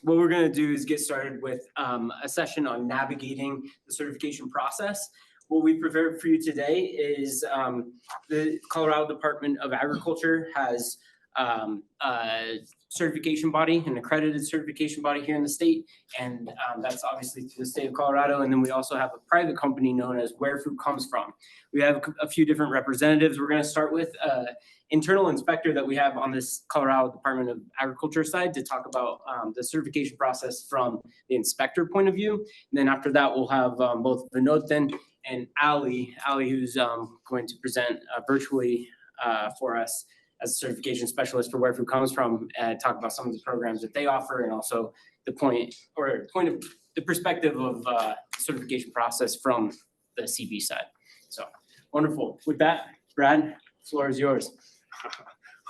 what we're going to do is get started with a session on navigating the certification process. What we prepared for you today is the Colorado Department of Agriculture has a certification body, an accredited certification body here in the state, and that's obviously through the state of Colorado. And then we also have a private company known as Where Food Comes From. We have a few different representatives. We're going to start with internal inspector that we have on this Colorado Department of Agriculture side to talk about the certification process from the inspector point of view. And then after that, we'll have both Vinod and Ali who's going to present virtually for us as a certification specialist for Where Food Comes From, and talk about some of the programs that they offer, and also the point of the perspective of certification process from the CB side. So wonderful. With that, Brad, the floor is yours.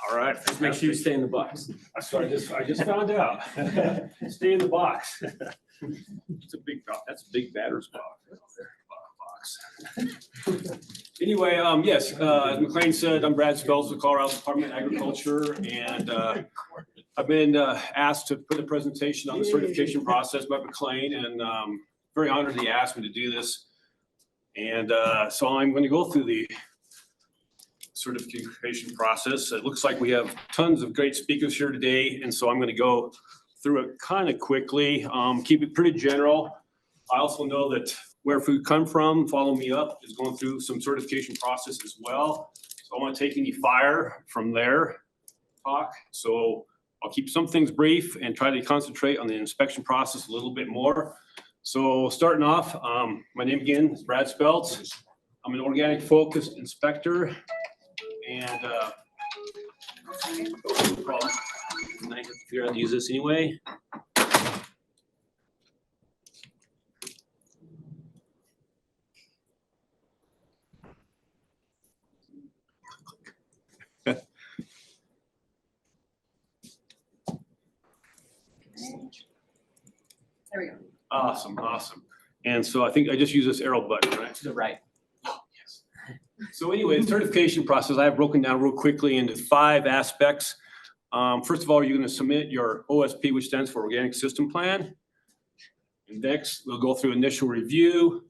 All right. Just make sure you stay in the box. So I just found out. Stay in the box. It's a big box. That's a big batter's box. Anyway, yes, as McLean said, I'm Brad Spells with Colorado Department of Agriculture, and I've been asked to put a presentation on the certification process by McLean, and very honored he asked me to do this. And so I'm going to go through the certification process. It looks like we have tons of great speakers here today, and so I'm going to go through it kind of quickly, keep it pretty general. I also know that Where Food Come From, Follow Me Up, is going through some certification process as well. So I want to take any fire from their talk. So I'll keep some things brief and try to concentrate on the inspection process a little bit more. So starting off, my name again is Brad Speltz. I'm an organic focused inspector, and I have to figure out how to use this anyway. There we go. Awesome. And so I think I just use this arrow button, right? To the right. Oh, yes. So anyway, the certification process I have broken down real quickly into 5 aspects. First of all, you're going to submit your OSP, which stands for Organic System Plan. And next, we'll go through initial review.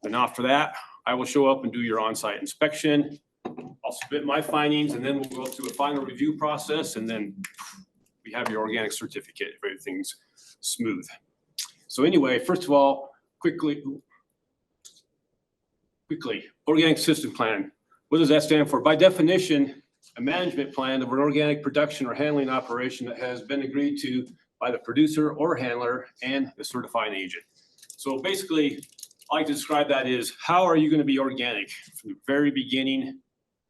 And after that, I will show up and do your on-site inspection. I'll submit my findings, and then we'll go through a final review process, and then we have your organic certificate if everything's smooth. So anyway, first of all, quickly, Organic System Plan. What does that stand for? By definition, a management plan of an organic production or handling operation that has been agreed to by the producer or handler and the certifying agent. So basically, I like to describe that as, how are you going to be organic from the very beginning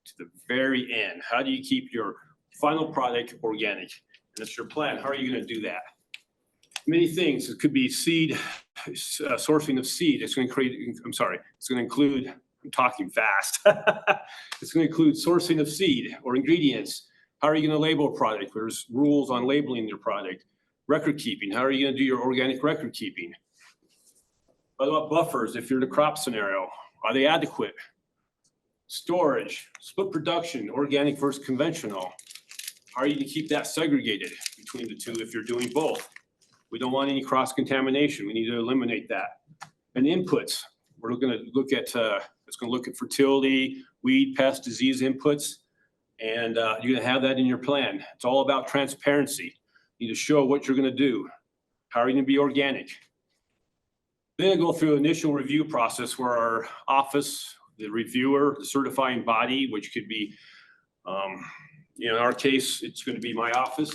to the very end? How do you keep your final product organic? And that's your plan. How are you going to do that? Many things. It could be seed, sourcing of seed. It's going to include, I'm talking fast. It's going to include sourcing of seed or ingredients. How are you going to label a product? There's rules on labeling your product. Record keeping. How are you going to do your organic record keeping? What about buffers? If you're in a crop scenario, are they adequate? Storage, split production, organic versus conventional. How are you going to keep that segregated between the two if you're doing both? We don't want any cross-contamination. We need to eliminate that. And inputs, we're going to look at, it's going to look at fertility, weed, pest, disease inputs, and you're going to have that in your plan. It's all about transparency. You need to show what you're going to do. How are you going to be organic? Then go through initial review process where our office, the reviewer, the certifying body, which could be, in our case, it's going to be my office.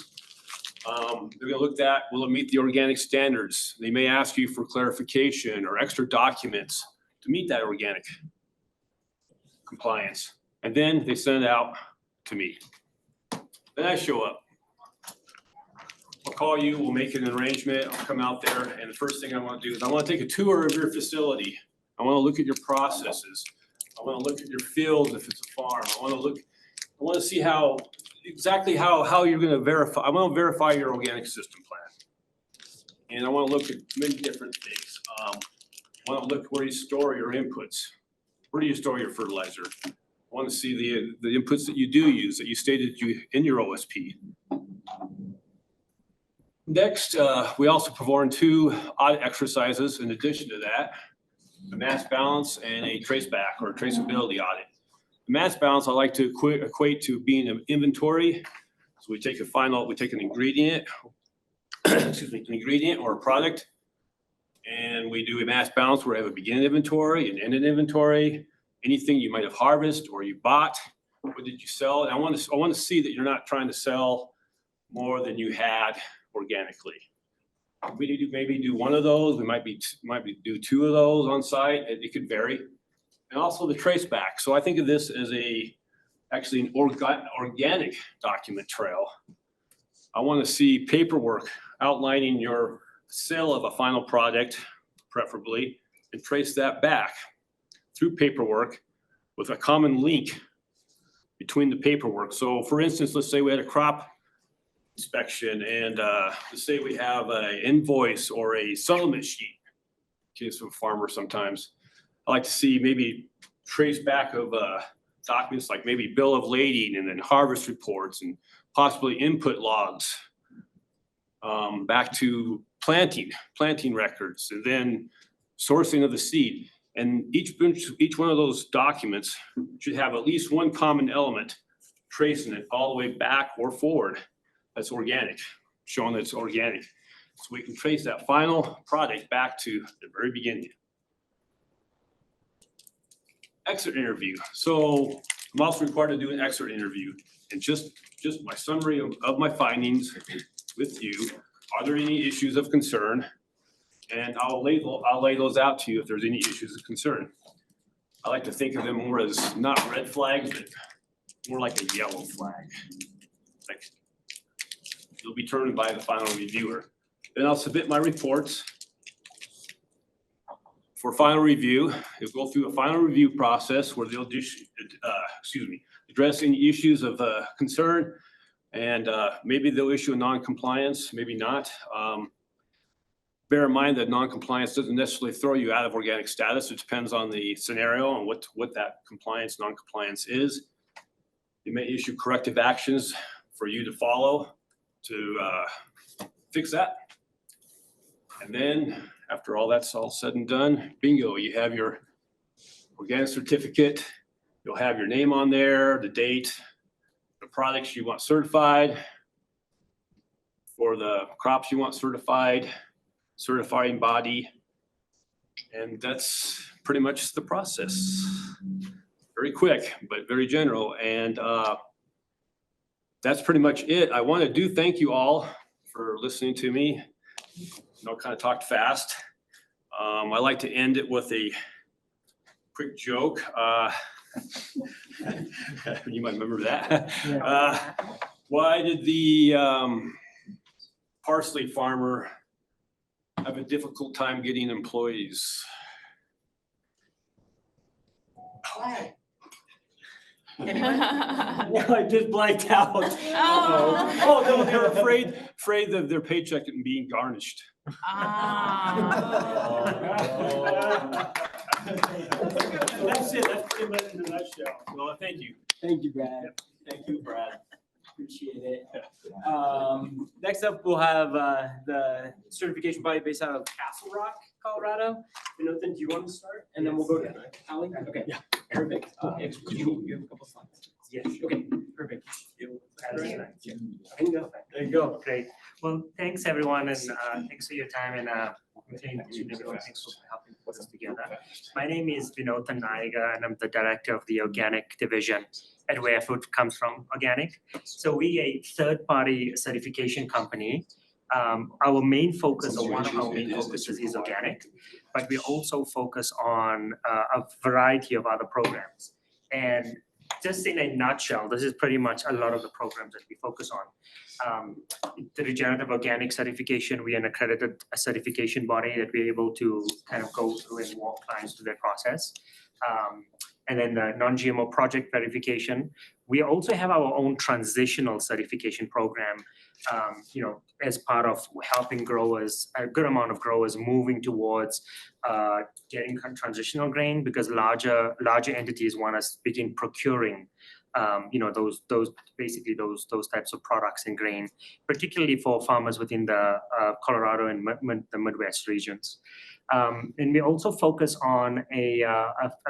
They're going to look at, will it meet the organic standards? They may ask you for clarification or extra documents to meet that organic compliance. And then they send it out to me. Then I show up. I'll call you, we'll make an arrangement, I'll come out there, and the first thing I want to do is I want to take a tour of your facility. I want to look at your processes. I want to look at your fields if it's a farm. I want to see exactly how you're going to verify. I want to verify your organic system plan. And I want to look at many different things. I want to look where you store your inputs. Where do you store your fertilizer? I want to see the inputs that you do use, that you stated in your OSP. Next, we also perform 2 audit exercises in addition to that, a mass balance and a traceback or traceability audit. The mass balance I like to equate to being an inventory. So we take an ingredient, excuse me, an ingredient or a product, and we do a mass balance where we have a beginning inventory, an ending inventory, anything you might have harvested or you bought, what did you sell? And I want to see that you're not trying to sell more than you had organically. We need to maybe do 1 of those. We might do 2 of those on site. It could vary. And also the trace back. So I think of this as actually an organic document trail. I want to see paperwork outlining your sale of a final product, preferably, and trace that back through paperwork with a common link between the paperwork. So for instance, let's say we had a crop inspection and let's say we have an invoice or a settlement sheet. In case of a farmer sometimes. I like to see maybe trace back of documents like maybe bill of lading and then harvest reports and possibly input logs back to planting records and then sourcing of the seed. And each one of those documents should have at least 1 common element tracing it all the way back or forward. That's organic, showing that it's organic. So we can trace that final product back to the very beginning. Exit interview. So I'm also required to do an exit interview. And just my summary of my findings with you. Are there any issues of concern? And I'll lay those out to you if there's any issues of concern. I like to think of them more as not red flags, but more like a yellow flag. Like it'll be determined by the final reviewer. Then I'll submit my reports for final review. It'll go through a final review process where they'll address any issues of concern, and maybe they'll issue a non-compliance, maybe not. Bear in mind that non-compliance doesn't necessarily throw you out of organic status. It depends on the scenario and what that compliance, non-compliance is. They may issue corrective actions for you to follow to fix that. And then after all that's all said and done, bingo, you have your organic certificate. You'll have your name on there, the date, the products you want certified, for the crops you want certified, certifying body, and that's pretty much the process. Very quick, but very general, and that's pretty much it. I want to thank you all for listening to me. Kind of talked fast. I like to end it with a quick joke. You might remember that. Why did the parsley farmer have a difficult time getting employees? Why? No, I just blanked out. Oh no, they're afraid of their paycheck and being garnished. That's it. That's pretty much in a nutshell. Well, thank you. Thank you, Brad. Thank you, Brad. Appreciate it. Next up, we'll have the certification body based out of Castle Rock, Colorado. Nathan, do you want to start? And then we'll go to Allie. Okay. Yeah. Perfect. You have a couple slides. Yes. Okay. Perfect. There you go. Great. Well, thanks everyone, and thanks for your time and thanks for helping put us together. My name is Vinod Nagle, and I'm the director of the organic division at Where Food Comes From Organic. So we a third-party certification company. Our main focus, or one of our main focuses, is organic, but we also focus on a variety of other programs. And just in a nutshell, this is pretty much a lot of the programs that we focus on. The regenerative organic certification, we are an accredited certification body that we're able to kind of go through and walk clients through their process. And then the non-GMO project verification. We also have our own transitional certification program, as part of helping growers, a good amount of growers moving towards getting transitional grain, because larger entities want us to begin procuring those basically those types of products and grain, particularly for farmers within the Colorado and the Midwest regions. And we also focus on a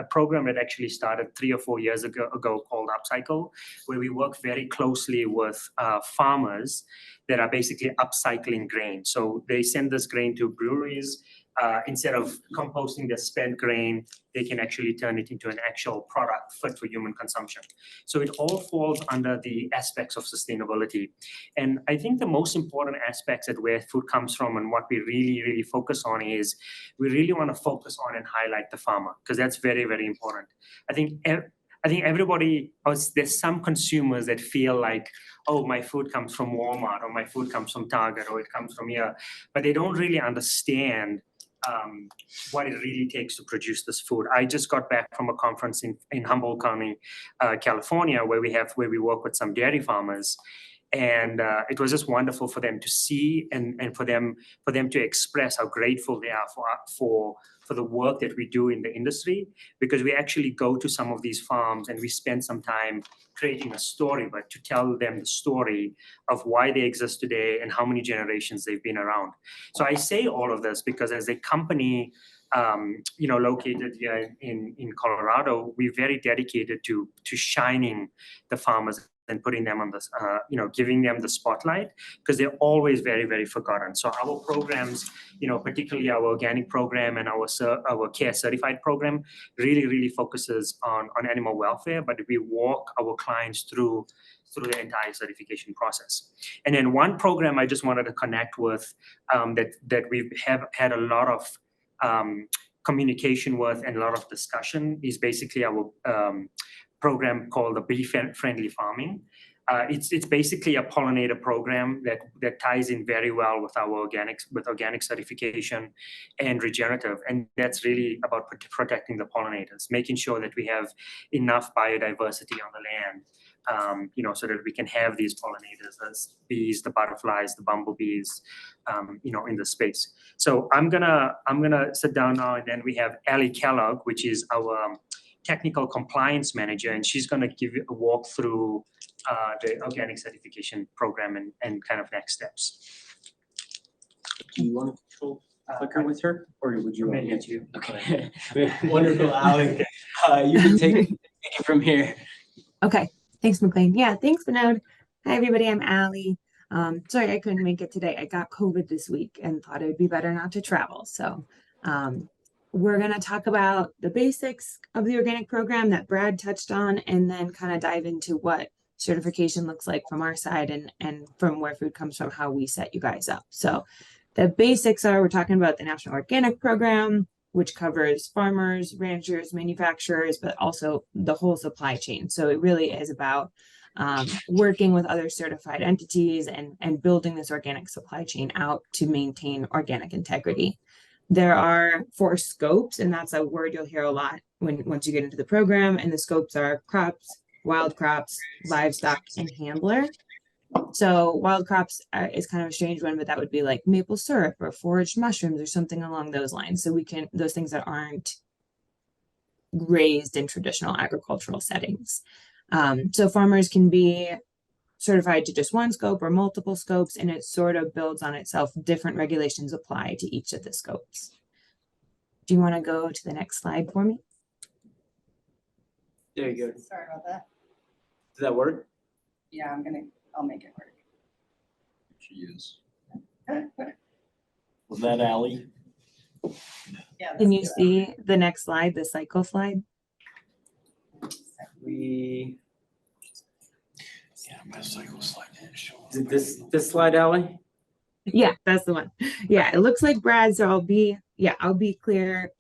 program that actually started 3 or 4 years ago called Upcycle, where we work very closely with farmers that are basically upcycling grain. So they send this grain to breweries. Instead of composting the spent grain, they can actually turn it into an actual product fit for human consumption. So it all falls under the aspects of sustainability. And I think the most important aspects at where food comes from and what we really, really focus on is we really want to focus on and highlight the farmer, because that's very, very important. I think everybody, there's some consumers that feel like, oh, my food comes from Walmart, or my food comes from Target, or it comes from here, but they don't really understand what it really takes to produce this food. I just got back from a conference in Humboldt County, California, where we work with some dairy farmers. And it was just wonderful for them to see and for them to express how grateful they are for the work that we do in the industry, because we actually go to some of these farms and we spend some time creating a story, but to tell them the story of why they exist today and how many generations they've been around. So I say all of this because as a company, located here in Colorado, we're very dedicated to shining the farmers and putting them on this, giving them the spotlight, because they're always very, very forgotten. So our programs, particularly our organic program and our care certified program, really focuses on animal welfare, but we walk our clients through the entire certification process. And then one program I just wanted to connect with that we have had a lot of communication with and a lot of discussion is basically our program called the Bee-Friendly Farming. It's basically a pollinator program that ties in very well with our organic certification and regenerative, and that's really about protecting the pollinators, making sure that we have enough biodiversity on the land, so that we can have these pollinators, as bees, the butterflies, the bumblebees, in the space. So I'm gonna sit down now, and then we have Allie Kellogg, which is our technical compliance manager, and she's going to give you a walk through the organic certification program and kind of next steps. Do you want to control clicker with her, or would you want me to? Okay. Yeah. Wonderful, Allie. You can take it from here. Okay, thanks, McLean. Yeah, thanks, Vinod. Hi, everybody. I'm Allie. Sorry I couldn't make it today. I got COVID this week and thought it would be better not to travel. So we're going to talk about the basics of the organic program that Brad touched on, and then kind of dive into what certification looks like from our side and from where food comes from, how we set you guys up. So the basics are, we're talking about the National Organic Program, which covers farmers, ranchers, manufacturers, but also the whole supply chain. So it really is about working with other certified entities and building this organic supply chain out to maintain organic integrity. There are 4 scopes, and that's a word you'll hear a lot once you get into the program. And the scopes are crops, wild crops, livestock, and handler. So wild crops is kind of a strange one, but that would be like maple syrup or foraged mushrooms or something along those lines. So those things that aren't raised in traditional agricultural settings. So farmers can be certified to just one scope or multiple scopes, and it sort of builds on itself. Different regulations apply to each of the scopes. Do you want to go to the next slide for me? There you go. Sorry about that. Does that work? Yeah, I'll make it work. She is. Was that Allie? Yeah. Can you see the next slide, the cycle slide? Yeah, my cycle slide didn't show up. Did this slide, Allie? Yeah, that's the one. Yeah, it looks like Brad, so I'll be clear,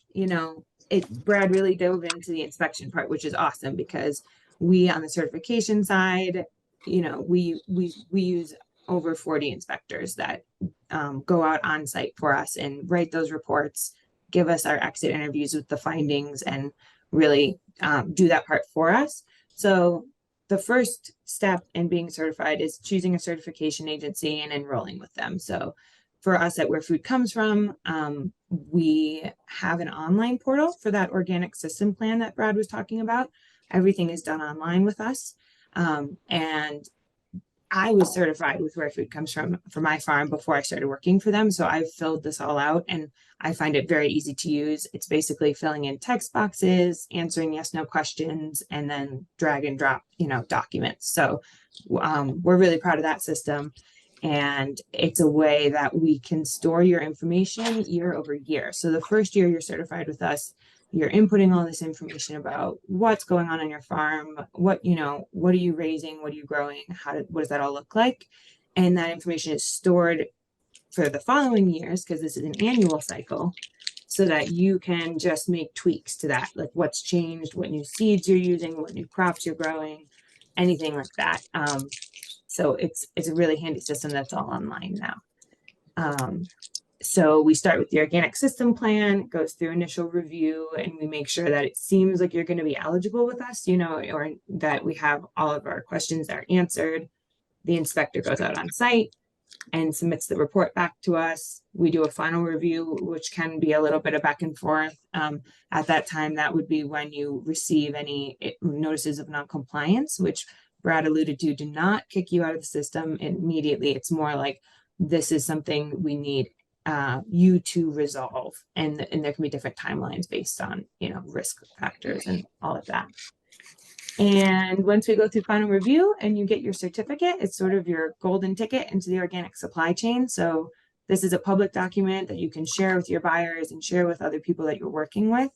Brad really dove into the inspection part, which is awesome, because we on the certification side, we use over 40 inspectors that go out on site for us and write those reports, give us our exit interviews with the findings, and really do that part for us. So the first step in being certified is choosing a certification agency and enrolling with them. So for us at Where Food Comes From, we have an online portal for that organic system plan that Brad was talking about. Everything is done online with us. And I was certified with Where Food Comes From for my farm before I started working for them. So I've filled this all out and I find it very easy to use. It's basically filling in text boxes, answering yes, no questions, and then drag and drop, documents. So we're really proud of that system. And it's a way that we can store your information year over year. So the first year you're certified with us, you're inputting all this information about what's going on your farm, what are you raising, what are you growing, what does that all look like? And that information is stored for the following years, because this is an annual cycle, so that you can just make tweaks to that, like what's changed, what new seeds you're using, what new crops you're growing, anything like that. So it's a really handy system that's all online now. So we start with the organic system plan, goes through initial review, and we make sure that it seems like you're going to be eligible with us, or that we have all of our questions are answered. The inspector goes out on site and submits the report back to us. We do a final review, which can be a little bit of back and forth. At that time, that would be when you receive any notices of non-compliance, which Brad alluded to, do not kick you out of the system immediately. It's more like, this is something we need you to resolve, and there can be different timelines based on risk factors and all of that. And once we go through final review and you get your certificate, it's sort of your golden ticket into the organic supply chain. So this is a public document that you can share with your buyers and share with other people that you're working with.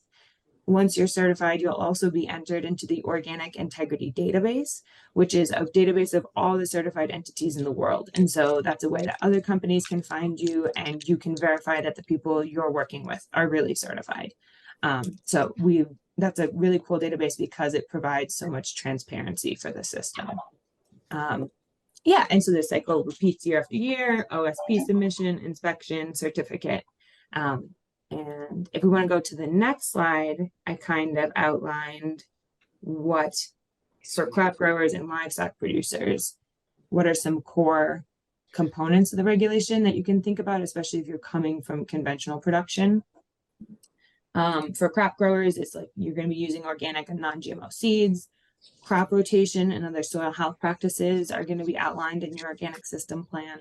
Once you're certified, you'll also be entered into the Organic Integrity Database, which is a database of all the certified entities in the world. And so that's a way that other companies can find you, and you can verify that the people you're working with are really certified. So that's a really cool database because it provides so much transparency for the system. And so this cycle repeats year after year: OSP submission, inspection, certificate. And if we want to go to the next slide, I kind of outlined what, for crop growers and livestock producers, what are some core components of the regulation that you can think about, especially if you're coming from conventional production. For crop growers, it's like you're going to be using organic and non-GMO seeds. Crop rotation and other soil health practices are going to be outlined in your organic system plan.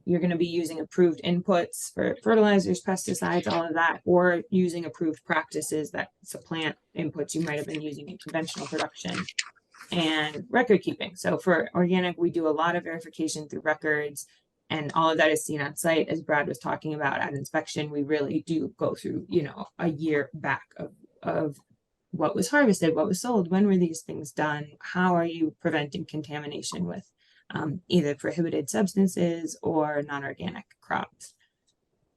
You're going to be using approved inputs for fertilizers, pesticides, all of that, or using approved practices that supplant inputs you might have been using in conventional production. And record keeping. So for organic, we do a lot of verification through records, and all of that is seen on site. As Brad was talking about at inspection, we really do go through, a year back of what was harvested, what was sold, when were these things done, how are you preventing contamination with either prohibited substances or non-organic crops.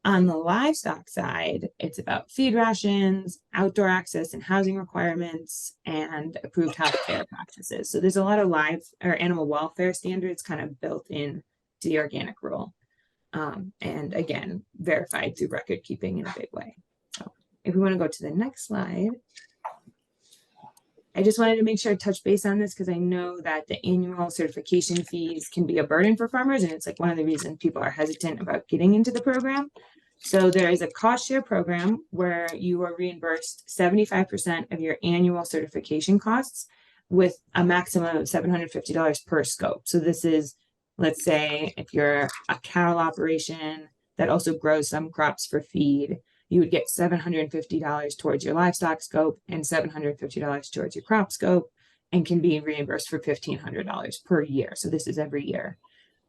On the livestock side, it's about feed rations, outdoor access and housing requirements, and approved healthcare practices. So there's a lot of animal welfare standards kind of built in to the organic rule. And again, verified through record keeping in a big way. So if we want to go to the next slide, I just wanted to make sure I touch base on this because I know that the annual certification fees can be a burden for farmers, and it's like one of the reasons people are hesitant about getting into the program. So there is a cost share program where you are reimbursed 75% of your annual certification costs with a maximum of $750 per scope. So this is, let's say, if you're a cattle operation that also grows some crops for feed, you would get $750 towards your livestock scope and $750 towards your crop scope, and can be reimbursed for $1,500 per year. So this is every year.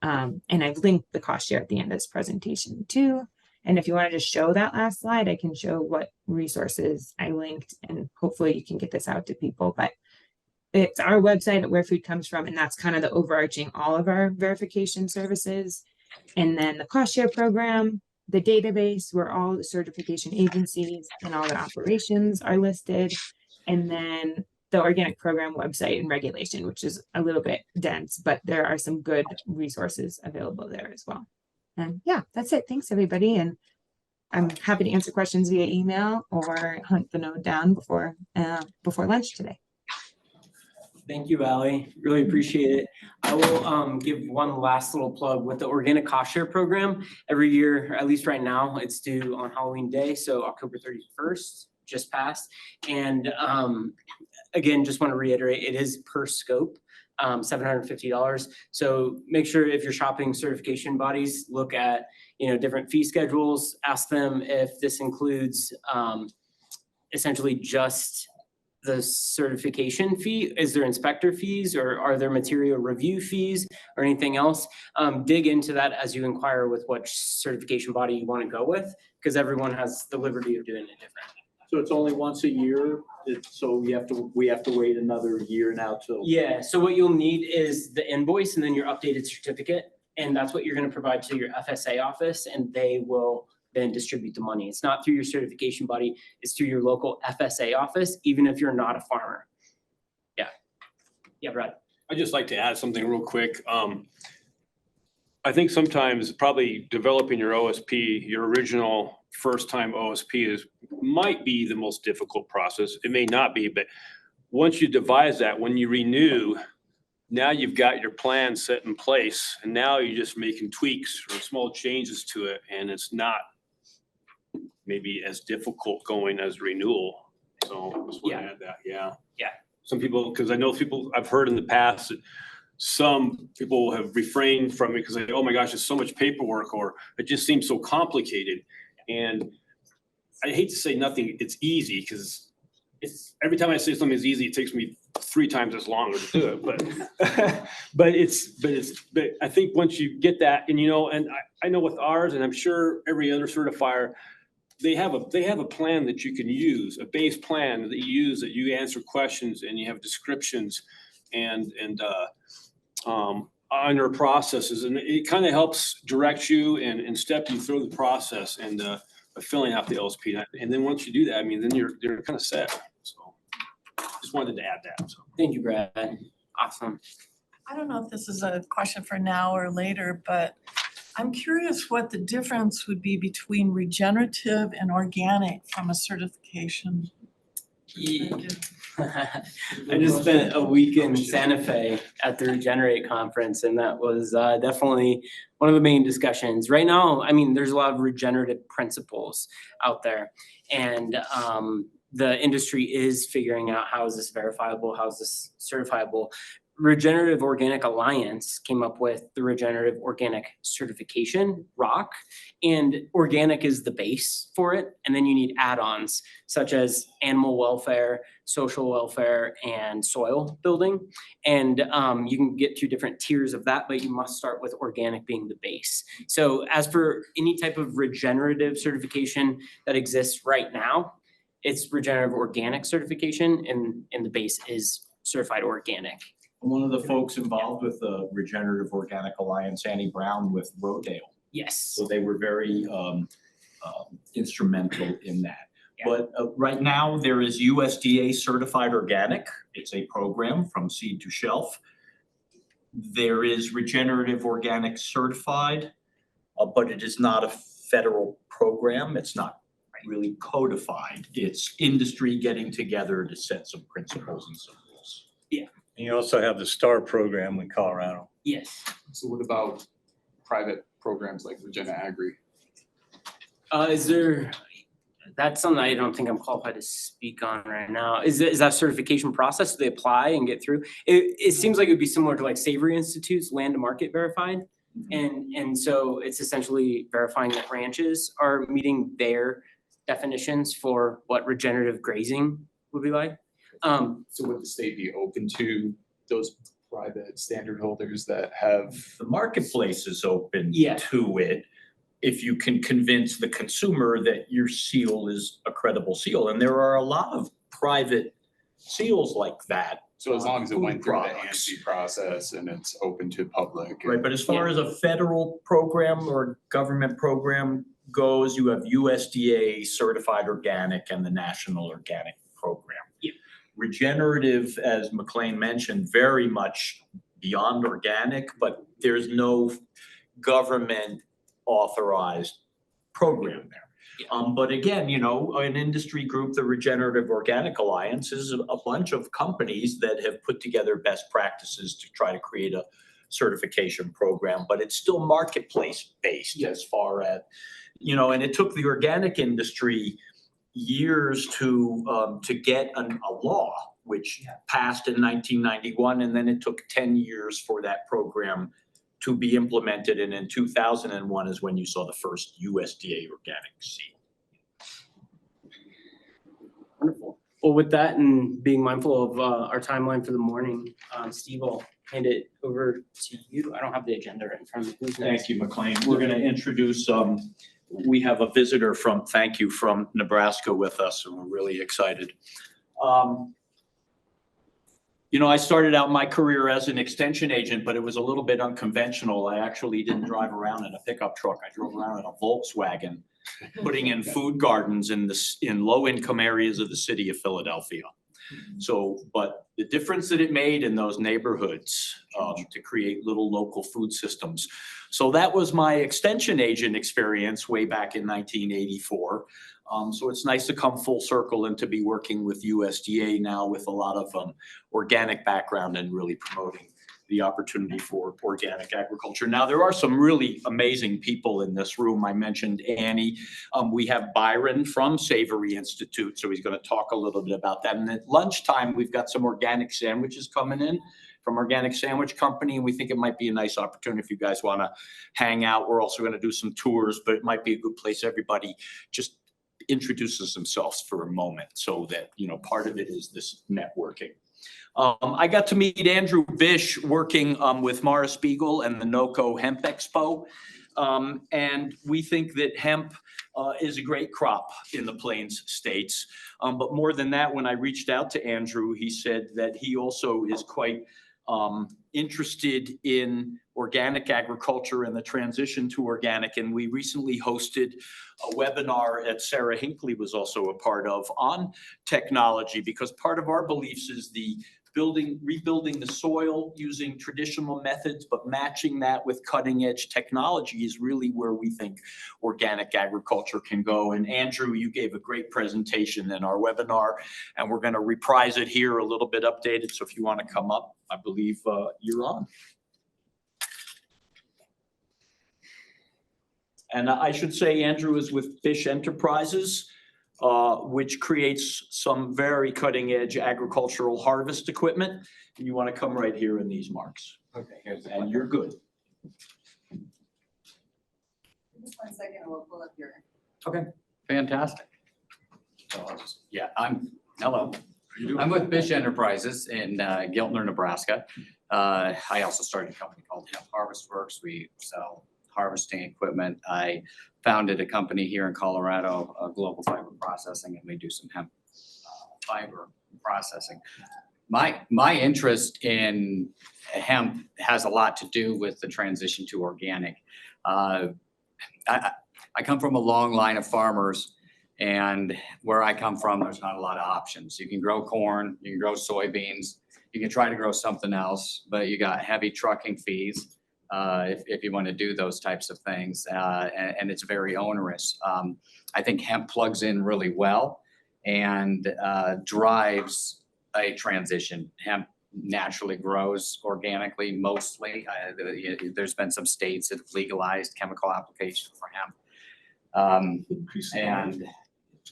And I've linked the cost share at the end of this presentation too. And if you want to just show that last slide, I can show what resources I linked, and hopefully you can get this out to people. But it's our website at Where Food Comes From, and that's kind of the overarching all of our verification services. And then the cost share program, the database where all the certification agencies and all the operations are listed, and then the organic program website and regulation, which is a little bit dense, but there are some good resources available there as well. And yeah, that's it. Thanks everybody. And I'm happy to answer questions via email or hunt the node down before lunch today. Thank you, Allie. Really appreciate it. I will give one last little plug with the organic cost share program. Every year, at least right now, it's due on Halloween Day, so October 31st, just passed. And again, just want to reiterate, it is per scope. $750. So make sure if you're shopping certification bodies, look at, different fee schedules, ask them if this includes, essentially just the certification fee. Is there inspector fees, or are there material review fees or anything else? Dig into that as you inquire with what certification body you want to go with, because everyone has the liberty of doing it different. So it's only once a year, so we have to wait another year now till. Yeah, so what you'll need is the invoice and then your updated certificate, and that's what you're gonna provide to your FSA office, and they will then distribute the money. It's not through your certification body, it's through your local FSA office, even if you're not a farmer. Yeah, Brad. I'd just like to add something real quick. I think sometimes probably developing your OSP, your original first time OSP might be the most difficult process. It may not be, but once you devise that, when you renew, now you've got your plan set in place, and now you're just making tweaks or small changes to it, and it's not maybe as difficult going as renewal. So I just want to add that, yeah. Yeah. Some people, because I know people, I've heard in the past that some people have refrained from it because they, oh my gosh, there's so much paperwork, or it just seems so complicated. And I hate to say nothing, it's easy, because it's every time I say something is easy, it takes me 3 times as long to do it. But I think once you get that, and and I know with ours, and I'm sure every other certifier, they have a plan that you can use, a base plan that you use, that you answer questions and you have descriptions and on your processes, and it kind of helps direct you and step you through the process and of filling out the LSP. And then once you do that, I mean, then you're kind of set. So just wanted to add that. So. Thank you, Brad. Awesome. I don't know if this is a question for now or later, but I'm curious what the difference would be between regenerative and organic from a certification perspective. I just spent a week in Santa Fe at the Regenerate conference, and that was definitely one of the main discussions. Right now, I mean, there's a lot of regenerative principles out there, and the industry is figuring out how is this verifiable, how is this certifiable. Regenerative Organic Alliance came up with the Regenerative Organic Certification, ROC, and organic is the base for it. And then you need add-ons such as animal welfare, social welfare, and soil building. And you can get through different tiers of that, but you must start with organic being the base. So as for any type of regenerative certification that exists right now, it's Regenerative Organic Certification, and the base is certified organic. One of the folks involved with the Regenerative Organic Alliance, Annie Brown with Rodale. Yes. So they were very instrumental in that. Yeah. But right now there is USDA certified organic. It's a program from seed to shelf. There is regenerative organic certified, but it is not a federal program. It's not really codified. It's industry getting together to set some principles and some rules. Yeah. And you also have the STAR program in Colorado. Yes. So what about private programs like Regena Agri? That's something I don't think I'm qualified to speak on right now. Is that a certification process? Do they apply and get through? It seems like it would be similar to like Savory Institute's land to market verified. And so it's essentially verifying that ranches are meeting their definitions for what regenerative grazing would be like. So would the state be open to those private standard holders that have? The marketplace is open Yeah. to it if you can convince the consumer that your seal is a credible seal. And there are a lot of private seals like that. So as long as it food went through the products. ANSI process and it's open to public. Right, but as far as a federal program or government program goes, you have USDA certified organic and the National Organic Program. Yeah. Regenerative, as McLean mentioned, very much beyond organic, but there's no government authorized program there. But again, an industry group, the Regenerative Organic Alliance, is a bunch of companies that have put together best practices to try to create a certification program, but it's still marketplace based as far as, and it took the organic industry years to get a law which passed in 1991, and then it took 10 years for that program to be implemented. And in 2001 is when you saw the first USDA organic seed. Wonderful. Well, with that and being mindful of our timeline for the morning, Steve, I'll hand it over to you. I don't have the agenda in front of me. Who's next? Thank you, McLean. We're going to introduce, we have a visitor from Nebraska with us, and we're really excited. You know, I started out my career as an extension agent, but it was a little bit unconventional. I actually didn't drive around in a pickup truck. I drove around in a Volkswagen, putting in food gardens in low-income areas of the city of Philadelphia. So, but the difference that it made in those neighborhoods to create little local food systems. So that was my extension agent experience way back in 1984. So it's nice to come full circle and to be working with USDA now with a lot of organic background and really promoting the opportunity for organic agriculture. Now, there are some really amazing people in this room. I mentioned Annie. We have Byron from Savory Institute, so he's going to talk a little bit about that. And at lunchtime, we've got some organic sandwiches coming in from Organic Sandwich Company, and we think it might be a nice opportunity if you guys want to hang out. We're also going to do some tours, but it might be a good place everybody just introduces themselves for a moment, so that, you know, part of it is this networking. I got to meet Andrew Bish working with Mara Spiegel and the NOCO Hemp Expo. And we think that hemp is a great crop in the Plains states. But more than that, when I reached out to Andrew, he said that he also is quite interested in organic agriculture and the transition to organic. And we recently hosted a webinar that Sarah Hinckley was also a part of on technology, because part of our beliefs is the rebuilding the soil using traditional methods, but matching that with cutting edge technology is really where we think organic agriculture can go. And Andrew, you gave a great presentation in our webinar, and we're going to reprise it here a little bit updated. So if you want to come up, I believe you're on. And I should say Andrew is with Fish Enterprises, which creates some very cutting edge agricultural harvest equipment. And you want to come right here in these marks. Okay, here's the And you're good. Just 1 second, and we'll pull up your. fantastic. So hello. I'm with Fish Enterprises in Giltner, Nebraska. I also started a company called Hemp Harvest Works. We sell harvesting equipment. I founded a company here in Colorado, Global Fiber Processing, and we do some hemp fiber processing. My interest in hemp has a lot to do with the transition to organic. I come from a long line of farmers, and where I come from, there's not a lot of options. You can grow corn, you can grow soybeans, you can try to grow something else, but you got heavy trucking fees if you want to do those types of things, and it's very onerous. I think hemp plugs in really well and drives a transition. Hemp naturally grows organically, mostly. There's been some states that have legalized chemical application for hemp.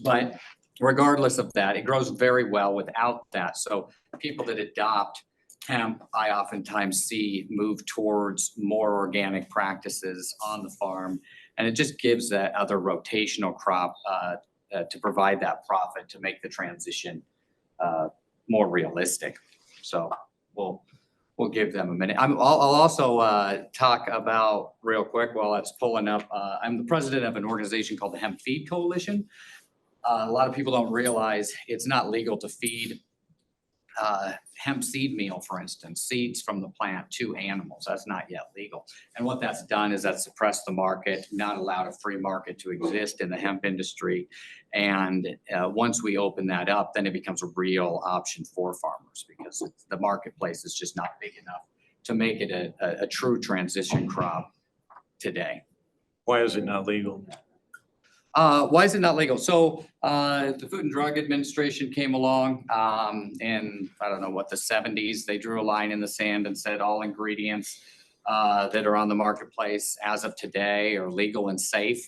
But regardless of that, it grows very well without that. So people that adopt hemp, I oftentimes see move towards more organic practices on the farm. And it just gives that other rotational crop to provide that profit to make the transition more realistic. So we'll give them a minute. I'll also talk about real quick while that's pulling up. I'm the president of an organization called the Hemp Feed Coalition. A lot of people don't realize it's not legal to feed hemp seed meal, for instance, seeds from the plant to animals. That's not yet legal. And what that's done is that's suppressed the market, not allowed a free market to exist in the hemp industry. And once we open that up, then it becomes a real option for farmers, because the marketplace is just not big enough to make it a true transition crop today. Why is it not legal? Why is it not legal? So the Food and Drug Administration came along in, I don't know what, the 70s. They drew a line in the sand and said all ingredients that are on the marketplace as of today are legal and safe.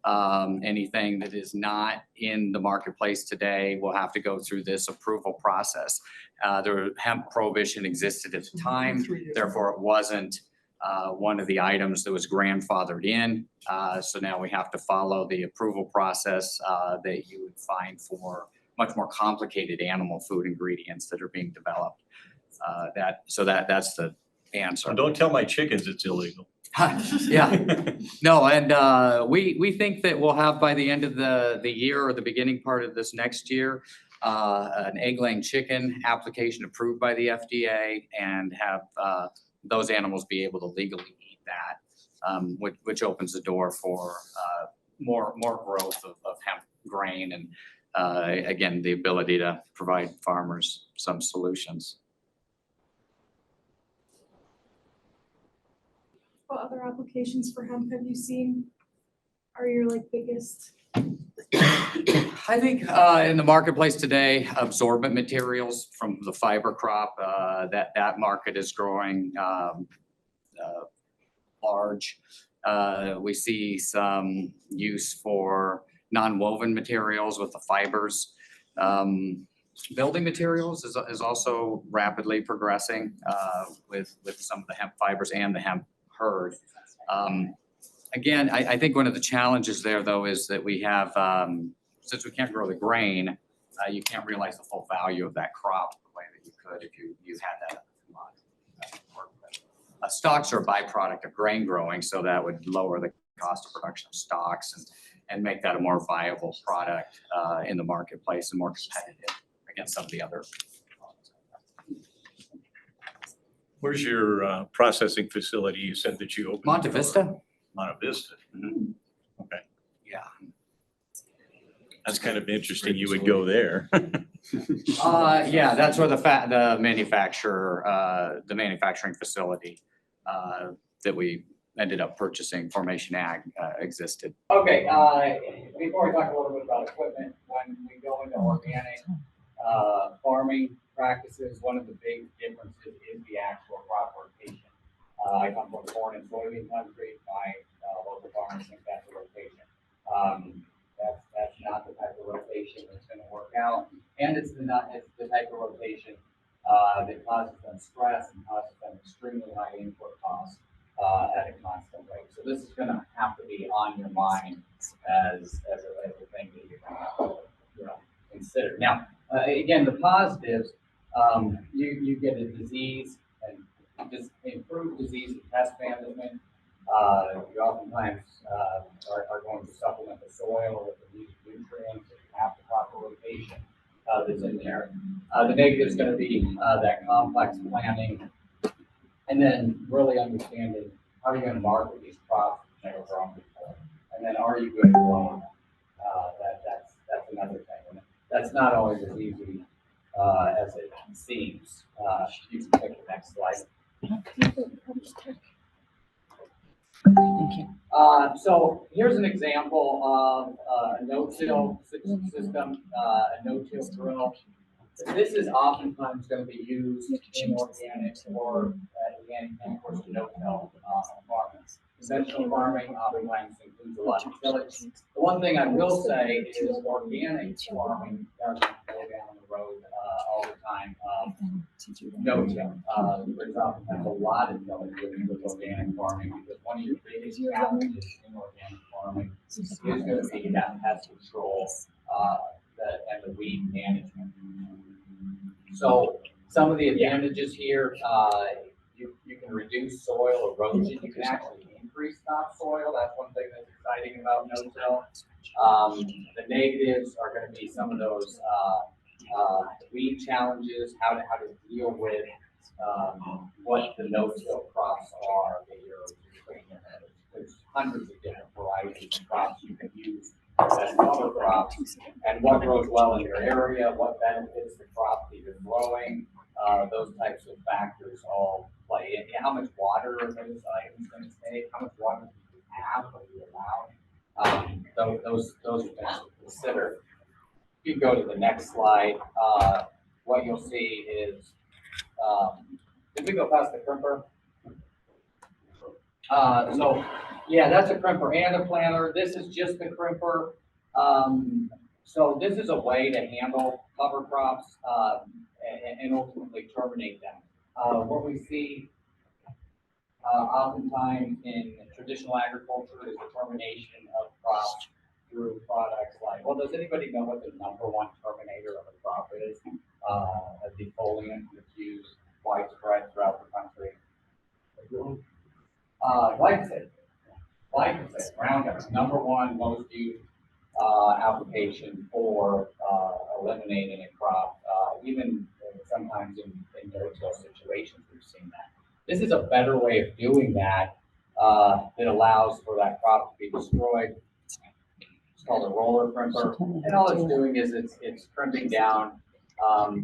Anything that is not in the marketplace today will have to go through this approval process. The hemp prohibition existed at the time, therefore it wasn't one of the items that was grandfathered in. So now we have to follow the approval process that you would find for much more complicated animal food ingredients that are being developed. That's the answer. Don't tell my chickens it's illegal. Yeah, no, and we think that we'll have by the end of the year or the beginning part of this next year, an egg-laying chicken application approved by the FDA and have those animals be able to legally eat that, which opens the door for more growth of hemp grain and again, the ability to provide farmers some solutions. What other applications for hemp have you seen are your like biggest? I think in the marketplace today, absorbent materials from the fiber crop, that market is growing large. We see some use for non-woven materials with the fibers. Building materials is also rapidly progressing with some of the hemp fibers and the hemp herd. Again, I think one of the challenges there though is that we have, since we can't grow the grain, you can't realize the full value of that crop the way that you could if you had that commodity. Stocks are a byproduct of grain growing, so that would lower the cost of production of stocks and make that a more viable product in the marketplace and more competitive against some of the other products. Where's your processing facility? You said that you opened. Monte Vista? Monte Vista. Mhm. Okay. Yeah. That's kind of interesting. You would go there. Yeah, that's where the manufacturing facility that we ended up purchasing, Formation Ag, existed. Okay, before we talk a little bit about equipment, when we go into organic farming practices, one of the big differences is the actual crop rotation. I come from corn and soybean country. My local farmers think that's a rotation. That's not the type of rotation that's going to work out, and it's the type of rotation that causes them stress and causes them extremely high input costs at a constant rate. So this is going to have to be on your mind as a thing that you're going to have to consider. Now, again, the positives, you get a disease and just improved disease and pest management. You oftentimes are going to supplement the soil with the nutrients and have the proper rotation that's in there. The negative is going to be that complex planning, and then really understanding how you're going to market these crops that are grown before, and then are you going to grow them? That's another thing. And that's not always as easy as it seems. You can pick the next slide. Thank you. So here's an example of a no-till system, a no-till drill. This is oftentimes going to be used in organic or organic and of course no-till farming. Conventional farming oftentimes includes a lot of tillage. The one thing I will say is organic farming doesn't go down the road all the time of no-till. There's oftentimes a lot of tillage with organic farming because one of your biggest challenges in organic farming is going to be that pest control and the weed management. So some of the advantages here, you can reduce soil erosion. You can actually increase topsoil. That's one thing that's exciting about no-till. The negatives are going to be some of those weed challenges, how to deal with what the no-till crops are that you're putting in there. There's hundreds of different varieties of crops you can use as cover crops, and what grows well in your area, what benefits the crop that you're growing, those types of factors all play in. How much water are those items going to take? How much water do you have? Are you allowed? Those are things to consider. If you go to the next slide, what you'll see is, did we go past the crimper? So Yeah, that's a crimper and a planter. This is just the crimper. So this is a way to handle cover crops, and ultimately terminate them. What we see, oftentimes in traditional agriculture is the termination of crops through products like, well, does anybody know what the #1 terminator of a crop is? A defoliant that's used widespread throughout the country. Glyphosate. Glyphosate, Roundup, #1 most used application for eliminating a crop, even sometimes in no-till situations, we've seen that. This is a better way of doing that that allows for that crop to be destroyed. It's called a roller crimper, and all it's doing is it's crimping down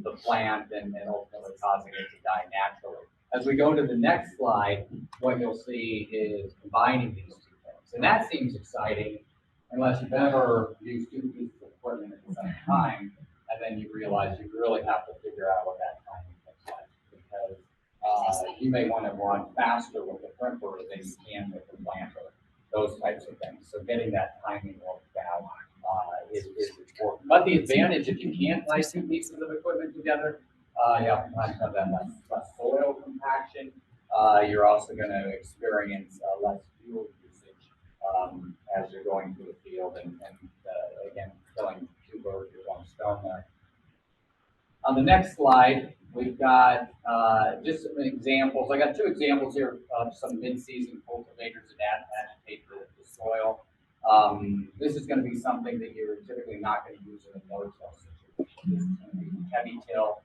the plant and ultimately causing it to die naturally. As we go to the next slide, what you'll see is combining these two things, and that seems exciting unless you've ever used two pieces of equipment at the same time, and then you realize you really have to figure out what that timing looks like, because you may want to run faster with the crimper than you can with the planter, those types of things. So getting that timing worked out is important. But the advantage, if you can't tie two pieces of equipment together, you oftentimes have that less soil compaction. You're also going to experience less fuel usage as you're going through the field, and again, killing two birds with one stone there. On the next slide, we've got just some examples. I got two examples here of some mid-season cultivators that agitate the soil. This is going to be something that you're typically not going to use in a no-till situation. This is going to be heavy till.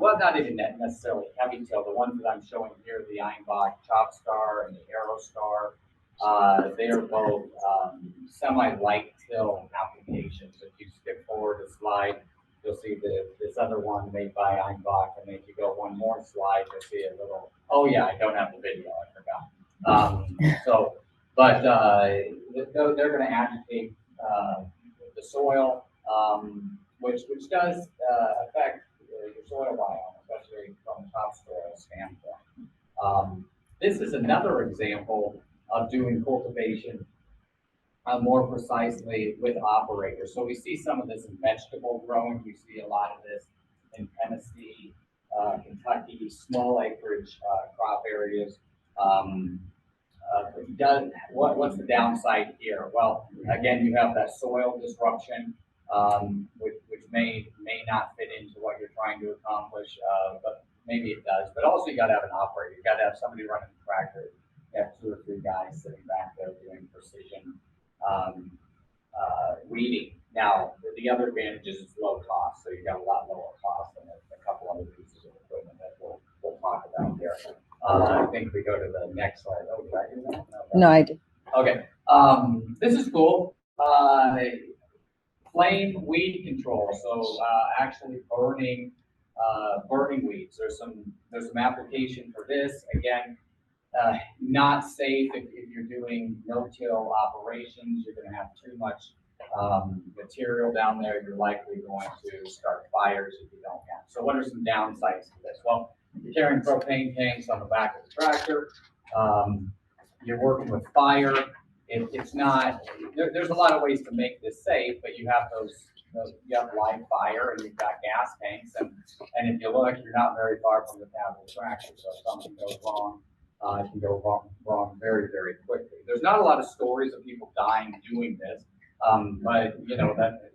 Well, not even necessarily heavy till. The ones that I'm showing here, the Einbach Chop Star and the Arrow Star, they are both semi-light till applications. If you skip forward a slide, you'll see this other one made by Einbach, and if you go one more slide, you'll see a little. Oh yeah, I don't have the video. I forgot. But they're going to agitate the soil, which does affect your soil biome, especially from a topsoil standpoint. This is another example of doing cultivation more precisely with operators. So we see some of this in vegetable growing. We see a lot of this in Tennessee, Kentucky, small acreage crop areas. What's the downside here? Well, again, you have that soil disruption, which may not fit into what you're trying to accomplish, but maybe it does. But also, you got to have an operator. You got to have somebody running the tractor. You have 2 or 3 guys sitting back there doing precision weeding. Now, the other advantage is it's low cost, so you got a lot lower cost than a couple other pieces of equipment that we'll talk about here. I think we go to the next slide. Oh, did I do that? No, I did. Okay. This is cool. Flame weed control. So actually burning weeds. There's some application for this. Again, not safe if you're doing no-till operations. You're going to have too much material down there. You're likely going to start fires if you don't have. So what are some downsides to this? Well, you're carrying propane tanks on the back of the tractor. You're working with fire. It's not. There's a lot of ways to make this safe, but you have you have live fire and you've got gas tanks, and if you look, you're not very far from the cab of the tractor. So if something goes wrong, it can go wrong very, very quickly. There's not a lot of stories of people dying doing this, but you know that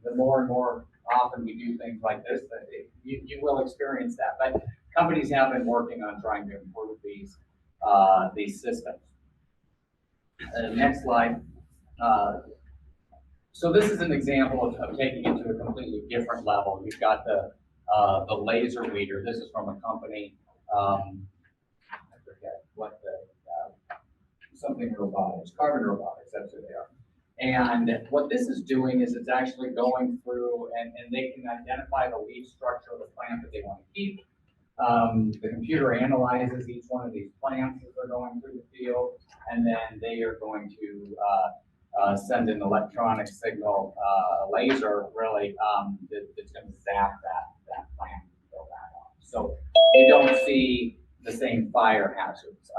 the more and more often we do things like this, that you will experience that. But companies have been working on trying to improve these systems. Next slide. So this is an example of taking it to a completely different level. You've got the laser weeder. This is from a company. I forget what something robotics, carbon robotics. That's who they are. And what this is doing is it's actually going through and they can identify the leaf structure of the plant that they want to keep. The computer analyzes each one of these plants as they're going through the field, and then they are going to send an electronic signal, laser really, that's going to zap that plant and kill that off. So you don't see the same fire hazards.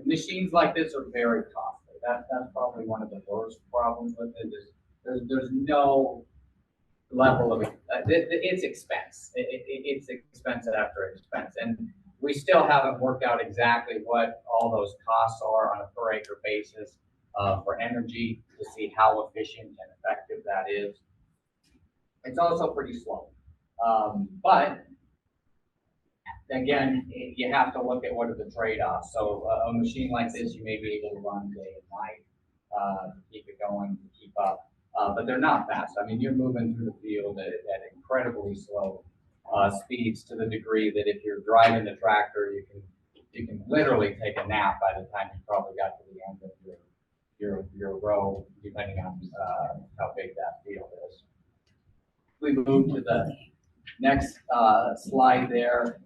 machines like this are very costly. That's probably one of the worst problems with it is there's no level of, it's expense. It's expense after expense. And we still haven't worked out exactly what all those costs are on a per acre basis for energy to see how efficient and effective that is. It's also pretty slow. But again, you have to look at what are the trade-offs. So a machine like this, you may be able to run day and night to keep it going, to keep up. But they're not fast. I mean, you're moving through the field at incredibly slow speeds to the degree that if you're driving the tractor, you can literally take a nap by the time you probably got to the end of your row, depending on how big that field is. We move to the next slide there.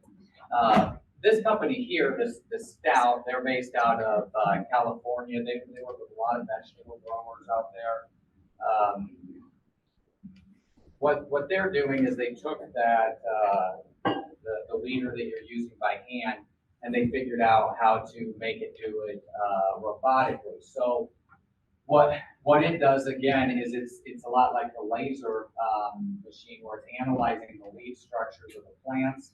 This company here, this Stout, they're based out of California. They work with a lot of vegetable growers out there. What they're doing is they took that the leader that you're using by hand, and they figured out how to make it do it robotically. So what it does again is it's a lot like the laser machine where it's analyzing the leaf structures of the plants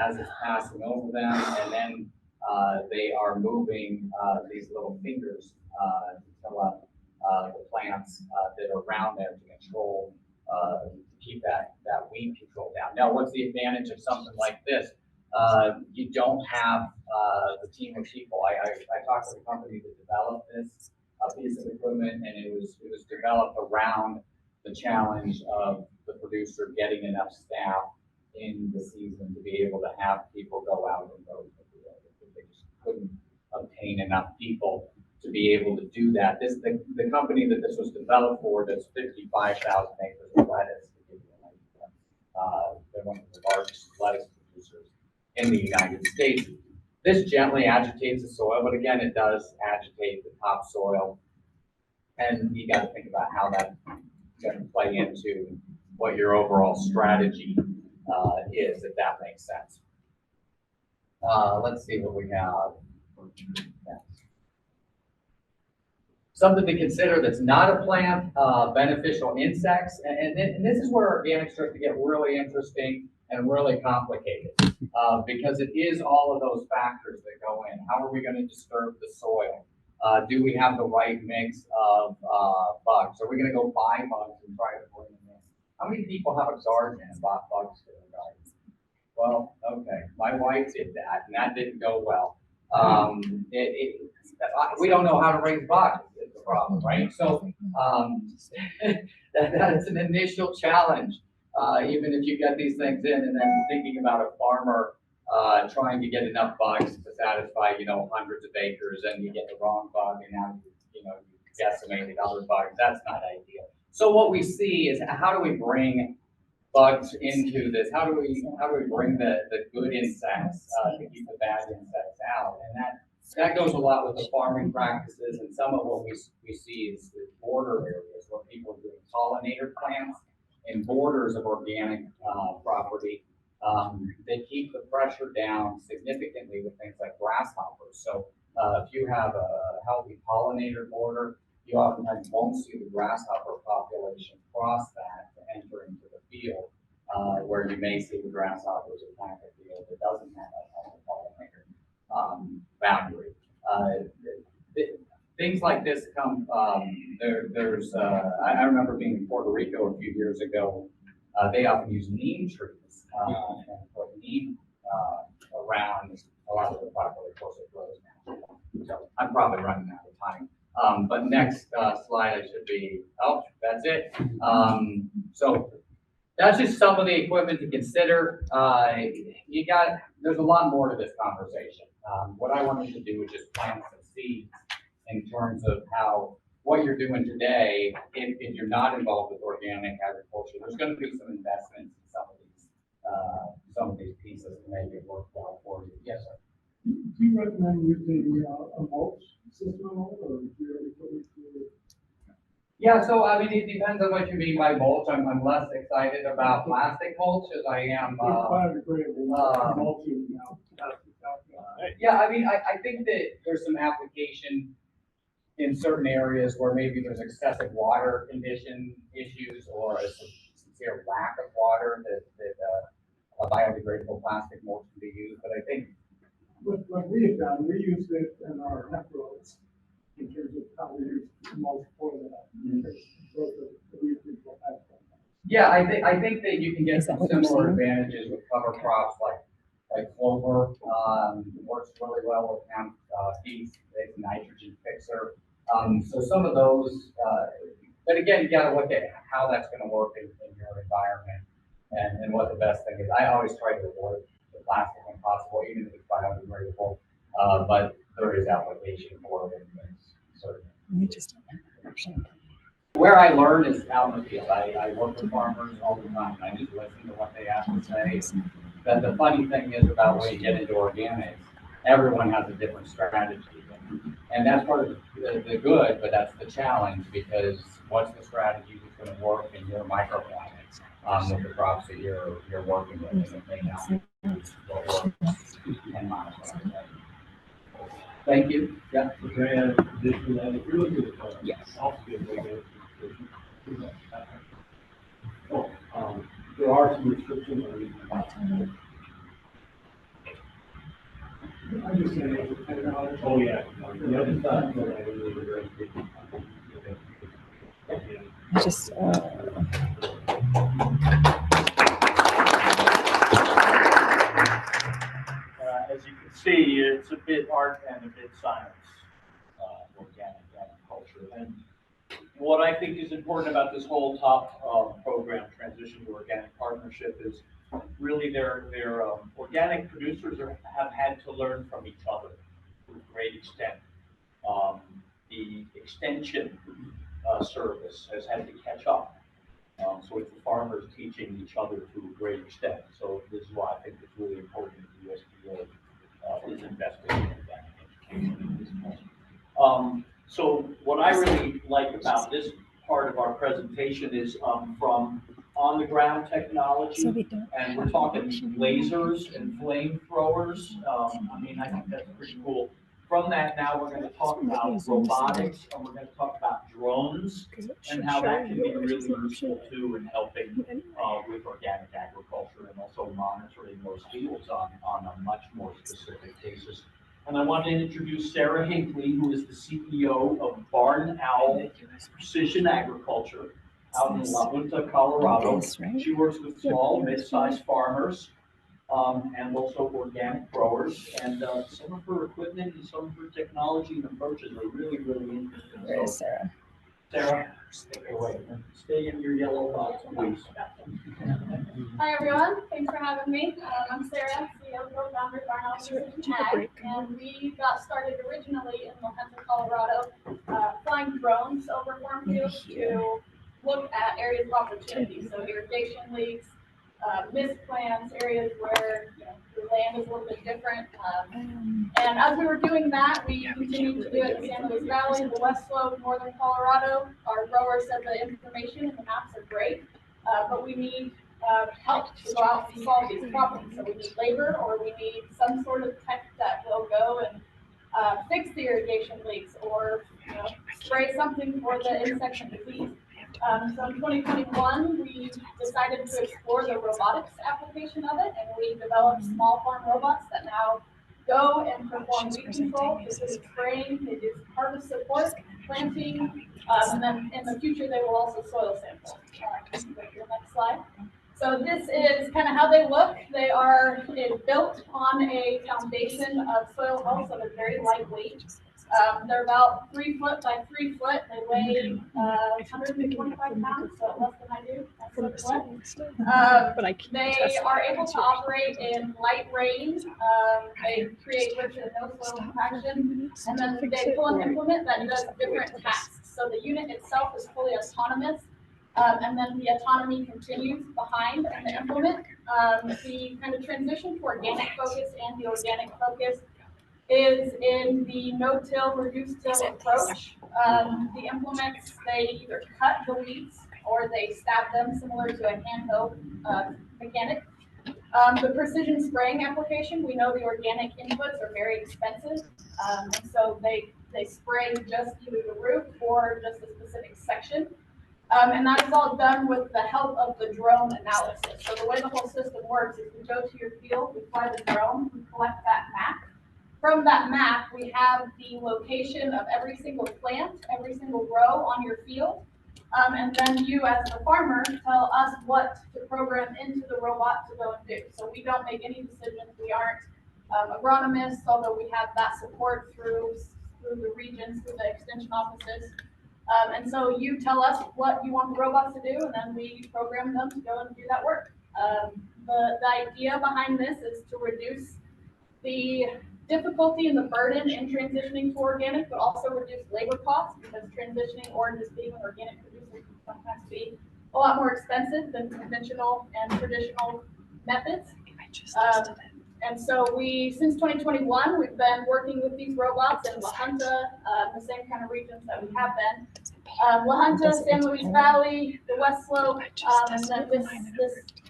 as it's passing over them, and then they are moving these little fingers to fill up the plants that are around there to control, to keep that weed control down. Now, what's the advantage of something like this? You don't have the team of people. I talked to the company that developed this piece of equipment, and it was developed around the challenge of the producer getting enough staff in the season to be able to have people go out and go to the field. They just couldn't obtain enough people to be able to do that. The company that this was developed for does 55,000 acres of lettuce. They're one of the largest lettuce producers in the United States. This gently agitates the soil, but again, it does agitate the topsoil. And you got to think about how that's going to play into what your overall strategy is, if that makes sense. Let's see what we have. Something to consider that's not a plant, beneficial insects. And this is where organics start to get really interesting and really complicated because it is all of those factors that go in. How are we going to disturb the soil? Do we have the right mix of bugs? Are we going to go buy bugs and try to bring them in? How many people have a garden and bought bugs for their garden? Well, okay, my wife did that, and that didn't go well. We don't know how to raise bugs. Is the problem, right? So that's an initial challenge. Even if you get these things in, and then thinking about a farmer trying to get enough bugs to satisfy, hundreds of acres, and you get the wrong bug, and now you decimated other bugs. That's not ideal. So what we see is how do we bring bugs into this? How do we bring the good insects to keep the bad insects out? And that goes a lot with the farming practices, and some of what we see is border areas where people are doing pollinator plants in borders of organic property. They keep the pressure down significantly with things like grasshoppers. So if you have a healthy pollinator border, you oftentimes won't see the grasshopper population cross that to enter into the field, where you may see the grasshoppers attack a field that doesn't have a pollinator boundary. Things like this come, I remember being in Puerto Rico a few years ago. They often use neem trees and put neem around a lot of the property. Of course, it grows now. So I'm probably running out of time. But next slide, I should be, that's it. So that's just some of the equipment to consider. There's a lot more to this conversation. What I wanted to do was just plant some seeds in terms of what you're doing today. If you're not involved with organic agriculture, there's going to be some investments in some of these pieces to make it work well for you. Yes, sir. Do you recommend using a mulch system or do you put it through? Yeah, so I mean, it depends on what you mean by mulch. I'm less excited about plastic mulch as I am. It's biodegradable mulching now. Yeah, I mean, I think that there's some application in certain areas where maybe there's excessive water condition issues or a sincere lack of water that a biodegradable plastic mulch can be used. But I think What we have done, we use it in our hemp roads in terms of how we use mulch for that. yeah, I think that you can get some similar advantages with cover crops like clover. Works really well with hemp. Feeds a nitrogen fixer. So some of those, but again, you got to look at how that's going to work in your environment and what the best thing is. I always try to avoid the plastic when possible, even if it's biodegradable. But there is application for it. Where I learn is out in the field. I work with farmers all the time. I just listen to what they have to say. But the funny thing is about when you get into organics, everyone has a different strategy. And that's part of the good, but that's the challenge because what's the strategy that's going to work in your microclimate with the crops that you're working with, and it may not be what works 10 miles away. Thank you. Yeah. Yes. There are some restrictions on I'm just saying, oh yeah, the other side. Just, As you can see, it's a bit art and a bit science, organic agriculture. And what I think is important about this whole top program, Transition to Organic Partnership, is really their organic producers have had to learn from each other to a great extent. The extension service has had to catch up. So it's the farmers teaching each other to a great extent. So this is why I think it's really important that the USDA is investing in organic education at this point. So what I really like about this part of our presentation is from on-the-ground technology, and we're talking lasers and flamethrowers. I mean, I think that's pretty cool. From that, now we're going to talk about robotics, and we're going to talk about drones, and how that can be really useful too in helping with organic agriculture and also monitoring those fields on a much more specific basis. And I want to introduce Sarah Hinckley, who is the CEO of Barn Owl Precision Agriculture out in La Junta, Colorado. She works with small, mid-sized farmers and also organic growers. And some of her equipment and some of her technology and approaches are really, really interesting. Where is Sarah? Sarah, stay away. Stay in your yellow box, please. Hi everyone, thanks for having me. I'm Sarah, CEO and co-founder of Barn Owl Precision Ag, and we got started originally in La Junta, Colorado, flying drones over farm fields to look at areas of opportunity, so irrigation leaks, missed plants, areas where the land is a little bit different. And as we were doing that, we continued to do it in San Luis Valley, the West Slope, northern Colorado. Our growers said the information and the maps are great, but we need help to go out and solve these problems. So we need labor, or we need some sort of tech that will go and fix the irrigation leaks, or spray something for the insect and disease. So in 2021, we decided to explore the robotics application of it, and we developed small farm robots that now go and perform weed control. This is spraying, they do harvest support, planting, and then in the future they will also soil sample. Your next slide. So this is kind of how they look. They are built on a foundation of soil health, so they're very lightweight. They're about 3 foot by 3 foot. They weigh 125 pounds, so less than I do. They are able to operate in light rain. They create little to no soil compaction, and then they pull an implement that does different tasks. So the unit itself is fully autonomous, and then the autonomy continues behind in the implement. The kind of transition to organic focus and the organic focus is in the no-till, reduced-till approach. The implements, they either cut the weeds or they stab them, similar to a handheld mechanic. The precision spraying application, we know the organic inputs are very expensive. And so they spray just either the root or just a specific section. And that is all done with the help of the drone analysis. So the way the whole system works is we go to your field, we fly the drone, we collect that map. From that map, we have the location of every single plant, every single row on your field. And then you as the farmer tell us what to program into the robot to go and do. So we don't make any decisions. We aren't agronomists, although we have that support through the regions, through the extension offices. And so you tell us what you want the robots to do, and then we program them to go and do that work. The idea behind this is to reduce the difficulty and the burden in transitioning to organic, but also reduce labor costs, because transitioning or just being an organic producer can sometimes be a lot more expensive than conventional and traditional methods. And so since 2021, we've been working with these robots in La Junta, the same kind of regions that we have been. La Junta, San Luis Valley, the West Slope, and then this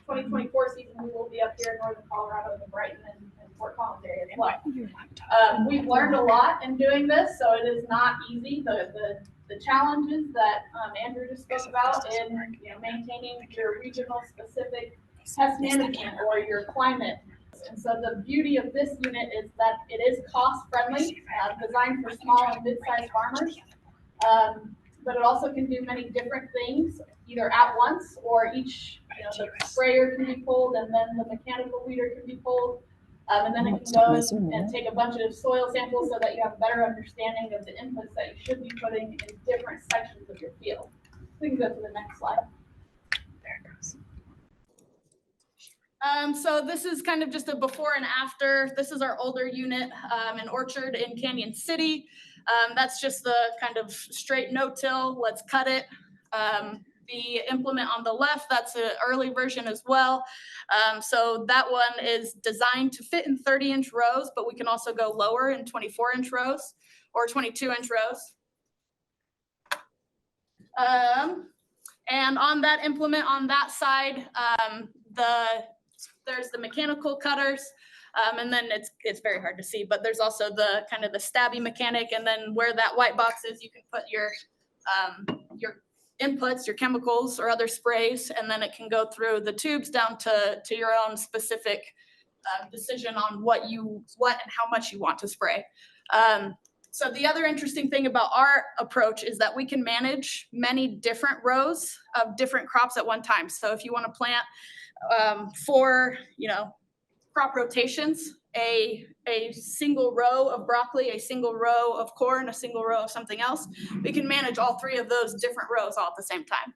2024 season, we will be up here in northern Colorado, in the Brighton and Fort Collins area as well. We've learned a lot in doing this, so it is not easy. The challenges that Andrew just spoke about in maintaining your regional specific pest management or your climate. And so the beauty of this unit is that it is cost friendly, designed for small and mid-sized farmers. But it also can do many different things, either at once or each, the sprayer can be pulled and then the mechanical weeder can be pulled. And then it can go and take a bunch of soil samples so that you have a better understanding of the inputs that you should be putting in different sections of your field. We can go to the next slide. There it goes. So this is kind of just a before and after. This is our older unit in Orchard in Canyon City. That's just the kind of straight no-till, let's cut it. The implement on the left, that's an early version as well. So that one is designed to fit in 30-inch rows, but we can also go lower in 24-inch rows or 22-inch rows. And on that implement on that side, there's the mechanical cutters. And then it's very hard to see, but there's also the kind of the stabby mechanic, and then where that white box is, you can put your inputs, your chemicals or other sprays, and then it can go through the tubes down to your own specific decision on what and how much you want to spray. So the other interesting thing about our approach is that we can manage many different rows of different crops at one time. So if you want to plant for crop rotations, a single row of broccoli, a single row of corn, a single row of something else, we can manage all three of those different rows all at the same time.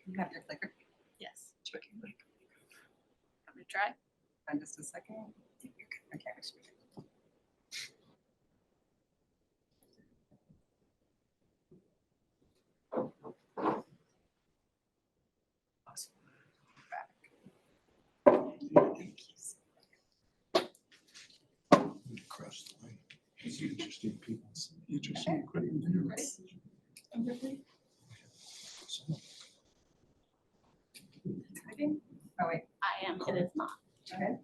You have your clicker? Yes. Let me try. And just a second. Okay. Across the way. It's interesting people, some interesting equipment there. Oh, wait. I am, it is not. Okay.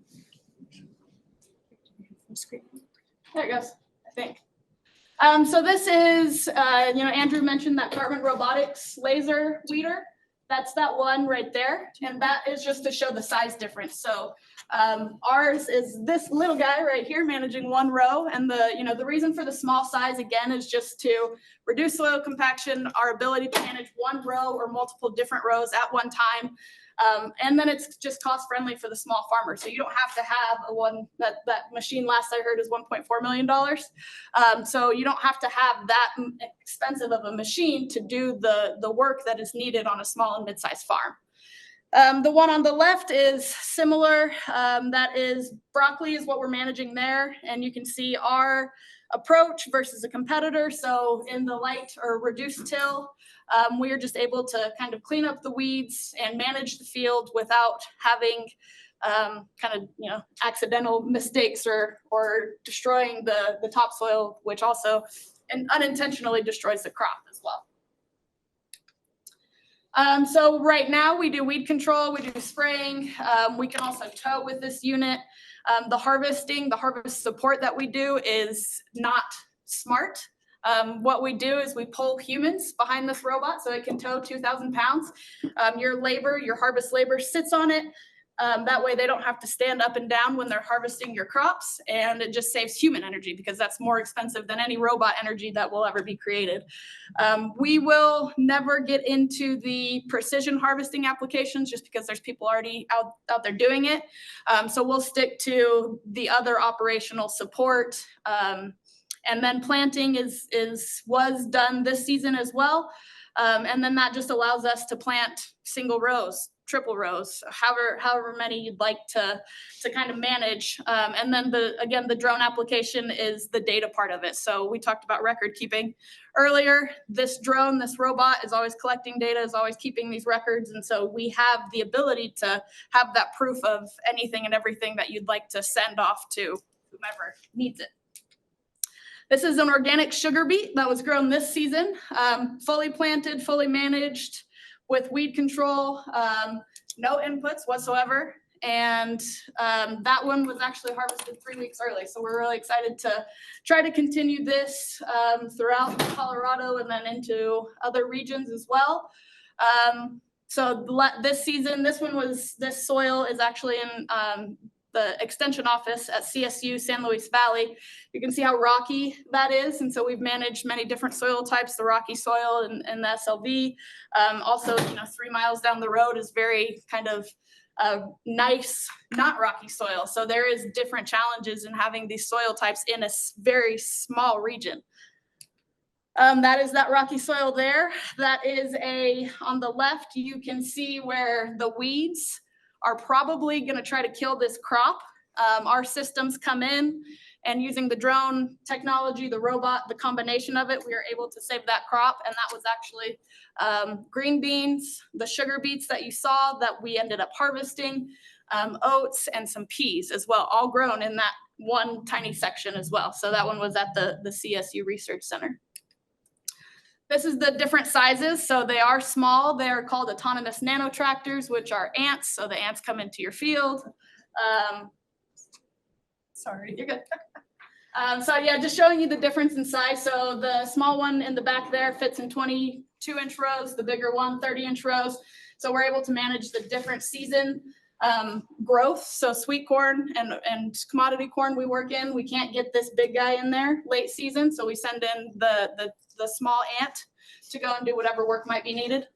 There it goes, I think. So this is, Andrew mentioned that Gartman Robotics laser weeder. That's that one right there. And that is just to show the size difference. So ours is this little guy right here managing one row. And the reason for the small size, again, is just to reduce soil compaction, our ability to manage one row or multiple different rows at one time. And then it's just cost friendly for the small farmer. So you don't have to have that machine last I heard is $1.4 million. So you don't have to have that expensive of a machine to do the work that is needed on a small and mid-sized farm. The one on the left is similar. That is broccoli is what we're managing there. And you can see our approach versus a competitor. So in the light or reduced till, we are just able to kind of clean up the weeds and manage the field without having accidental mistakes or destroying the topsoil, which also unintentionally destroys the crop as well. So right now we do weed control, we do spraying. We can also tow with this unit. The harvest support that we do is not smart. What we do is we pull humans behind this robot so it can tow 2,000 pounds. Your harvest labor sits on it. That way they don't have to stand up and down when they're harvesting your crops, and it just saves human energy because that's more expensive than any robot energy that will ever be created. We will never get into the precision harvesting applications just because there's people already out there doing it. So we'll stick to the other operational support. And then planting was done this season as well. And then that just allows us to plant single rows, triple rows, however many you'd like to kind of manage. And then the drone application is the data part of it. So we talked about record keeping earlier. This robot is always collecting data, is always keeping these records. And so we have the ability to have that proof of anything and everything that you'd like to send off to whomever needs it. This is an organic sugar beet that was grown this season, fully planted, fully managed with weed control, no inputs whatsoever. And that one was actually harvested 3 weeks early. So we're really excited to try to continue this throughout Colorado and then into other regions as well. So this season, this soil is actually in the extension office at CSU San Luis Valley. You can see how rocky that is. And so we've managed many different soil types, the rocky soil and the SLV. Also, 3 miles down the road is very kind of nice, not rocky soil. So there is different challenges in having these soil types in a very small region. That is that rocky soil there. That is on the left, you can see where the weeds are probably going to try to kill this crop. Our systems come in, and using the drone technology, the robot, the combination of it, we are able to save that crop. And that was actually green beans, the sugar beets that you saw that we ended up harvesting, oats, and some peas as well, all grown in that one tiny section as well. So that one was at the CSU Research Center. This is the different sizes. So they are small. They're called autonomous nano tractors, which are ants. So the ants come into your field. Sorry, you're good. So yeah, just showing you the difference in size. So the small one in the back there fits in 22-inch rows, the bigger one, 30-inch rows. So we're able to manage the different season growth. So sweet corn and commodity corn we work in. We can't get this big guy in there late season. So we send in the small ant to go and do whatever work might be needed.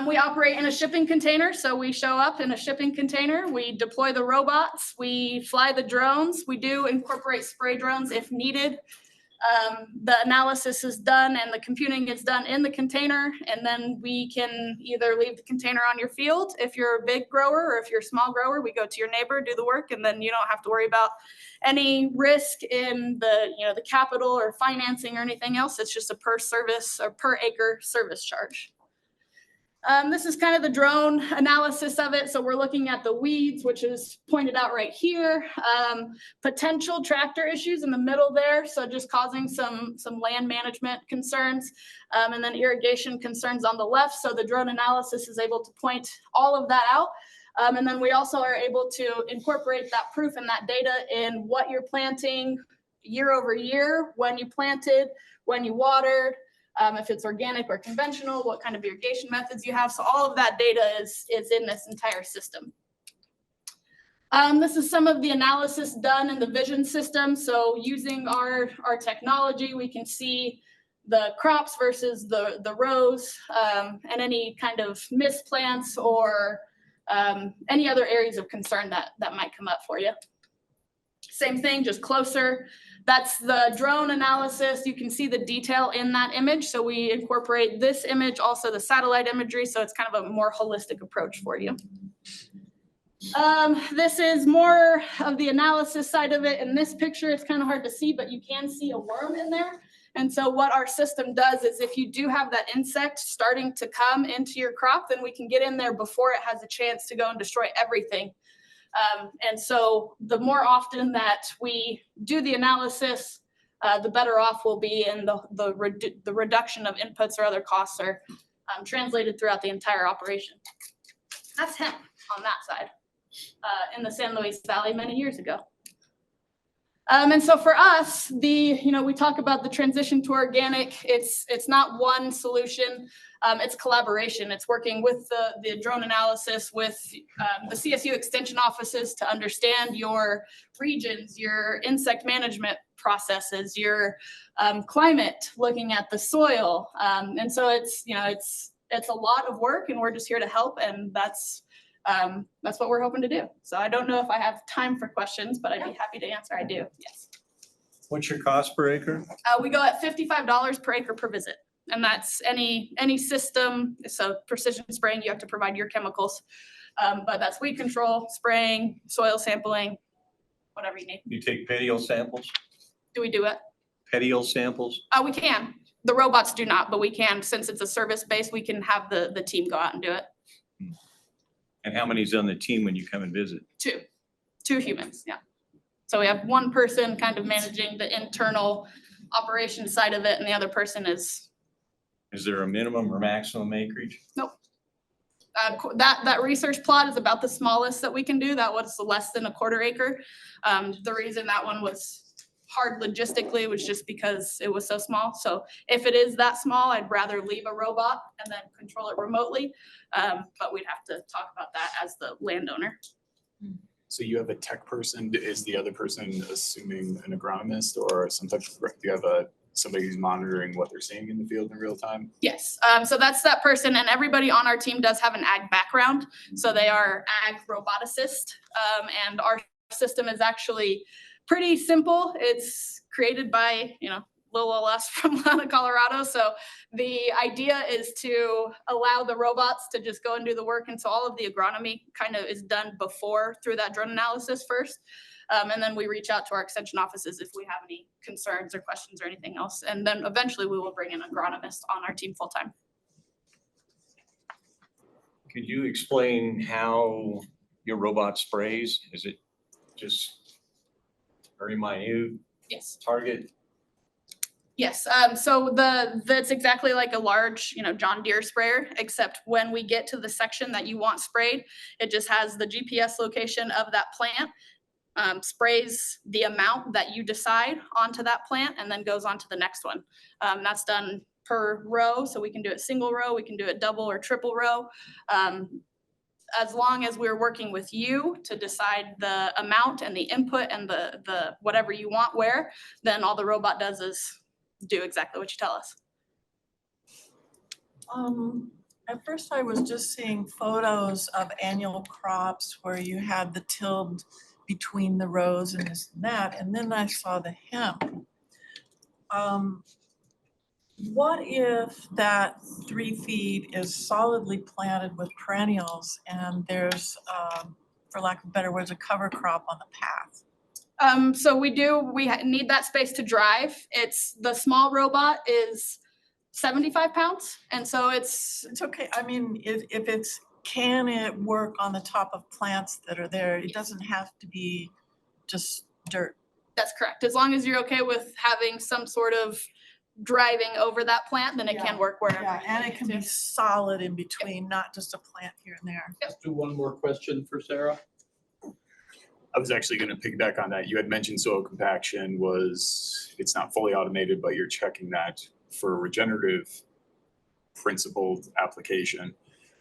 We operate in a shipping container. So we show up in a shipping container. We deploy the robots. We fly the drones. We do incorporate spray drones if needed. The analysis is done and the computing is done in the container. And then we can either leave the container on your field. If you're a big grower or if you're a small grower, we go to your neighbor, do the work, and then you don't have to worry about any risk in the capital or financing or anything else. It's just a per service or per acre service charge. This is kind of the drone analysis of it. So we're looking at the weeds, which is pointed out right here. Potential tractor issues in the middle there. So just causing some land management concerns, and then irrigation concerns on the left. So the drone analysis is able to point all of that out. And then we also are able to incorporate that proof and that data in what you're planting year over year, when you planted, when you watered, if it's organic or conventional, what kind of irrigation methods you have. So all of that data is in this entire system. This is some of the analysis done in the vision system. So using our technology, we can see the crops versus the rows, and any kind of misplants or any other areas of concern that might come up for you. Same thing, just closer. That's the drone analysis. You can see the detail in that image. So we incorporate this image, also the satellite imagery. So it's kind of a more holistic approach for you. This is more of the analysis side of it. In this picture, it's kind of hard to see, but you can see a worm in there. And so what our system does is if you do have that insect starting to come into your crop, then we can get in there before it has a chance to go and destroy everything. And so the more often that we do the analysis, the better off we'll be, and the reduction of inputs or other costs are translated throughout the entire operation. That's hemp on that side, in the San Luis Valley many years ago. And so for us, we talk about the transition to organic. It's not one solution. It's collaboration. It's working with the drone analysis, with the CSU extension offices to understand your regions, your insect management processes, your climate, looking at the soil. And so it's a lot of work, and we're just here to help, and that's what we're hoping to do. So I don't know if I have time for questions, but I'd be happy to answer. I do, yes. What's your cost per acre? We go at $55 per acre per visit, and that's any system. So precision spraying, you have to provide your chemicals, but that's weed control, spraying, soil sampling, whatever you need. You take petiole samples? Do we do it? Petiole samples? We can. The robots do not, but we can. Since it's a service base, we can have the team go out and do it. And how many's on the team when you come and visit? Two humans, yeah. So we have one person kind of managing the internal operation side of it, and the other person is. Is there a minimum or maximum acreage? Nope. That research plot is about the smallest that we can do. That was less than a quarter acre. The reason that one was hard logistically was just because it was so small. So if it is that small, I'd rather leave a robot and then control it remotely. But we'd have to talk about that as the landowner. So you have a tech person, is the other person assuming an agronomist or some type of, do you have somebody who's monitoring what they're seeing in the field in real time? Yes, so that's that person, and everybody on our team does have an ag background. So they are ag roboticist, and our system is actually pretty simple. It's created by, little old us from Colorado. So the idea is to allow the robots to just go and do the work. And so all of the agronomy kind of is done through that drone analysis first. And then we reach out to our extension offices if we have any concerns or questions or anything else. And then eventually we will bring an agronomist on our team full time. Could you explain how your robot sprays? Is it just very minute? Yes. Target? Yes, so that's exactly like a large, John Deere sprayer, except when we get to the section that you want sprayed, it just has the GPS location of that plant, sprays the amount that you decide onto that plant, and then goes on to the next one. That's done per row, so we can do it single row, we can do it double or triple row. As long as we're working with you to decide the amount and the input and the whatever you want where, then all the robot does is do exactly what you tell us. At first I was just seeing photos of annual crops where you had the tilled between the rows and this and that, and then I saw the hemp. What if that 3 feet is solidly planted with perennials and there's, for lack of better words, a cover crop on the path? So we need that space to drive. The small robot is 75 pounds. And so it's okay. I mean, can it work on the top of plants that are there? It doesn't have to be just dirt. That's correct. As long as you're okay with having some sort of driving over that plant, then it can work wherever. Yeah, and it can be solid in between, not just a plant here and there. Let's do one more question for Sarah. I was actually going to piggyback on that. You had mentioned soil compaction it's not fully automated, but you're checking that for regenerative principled application.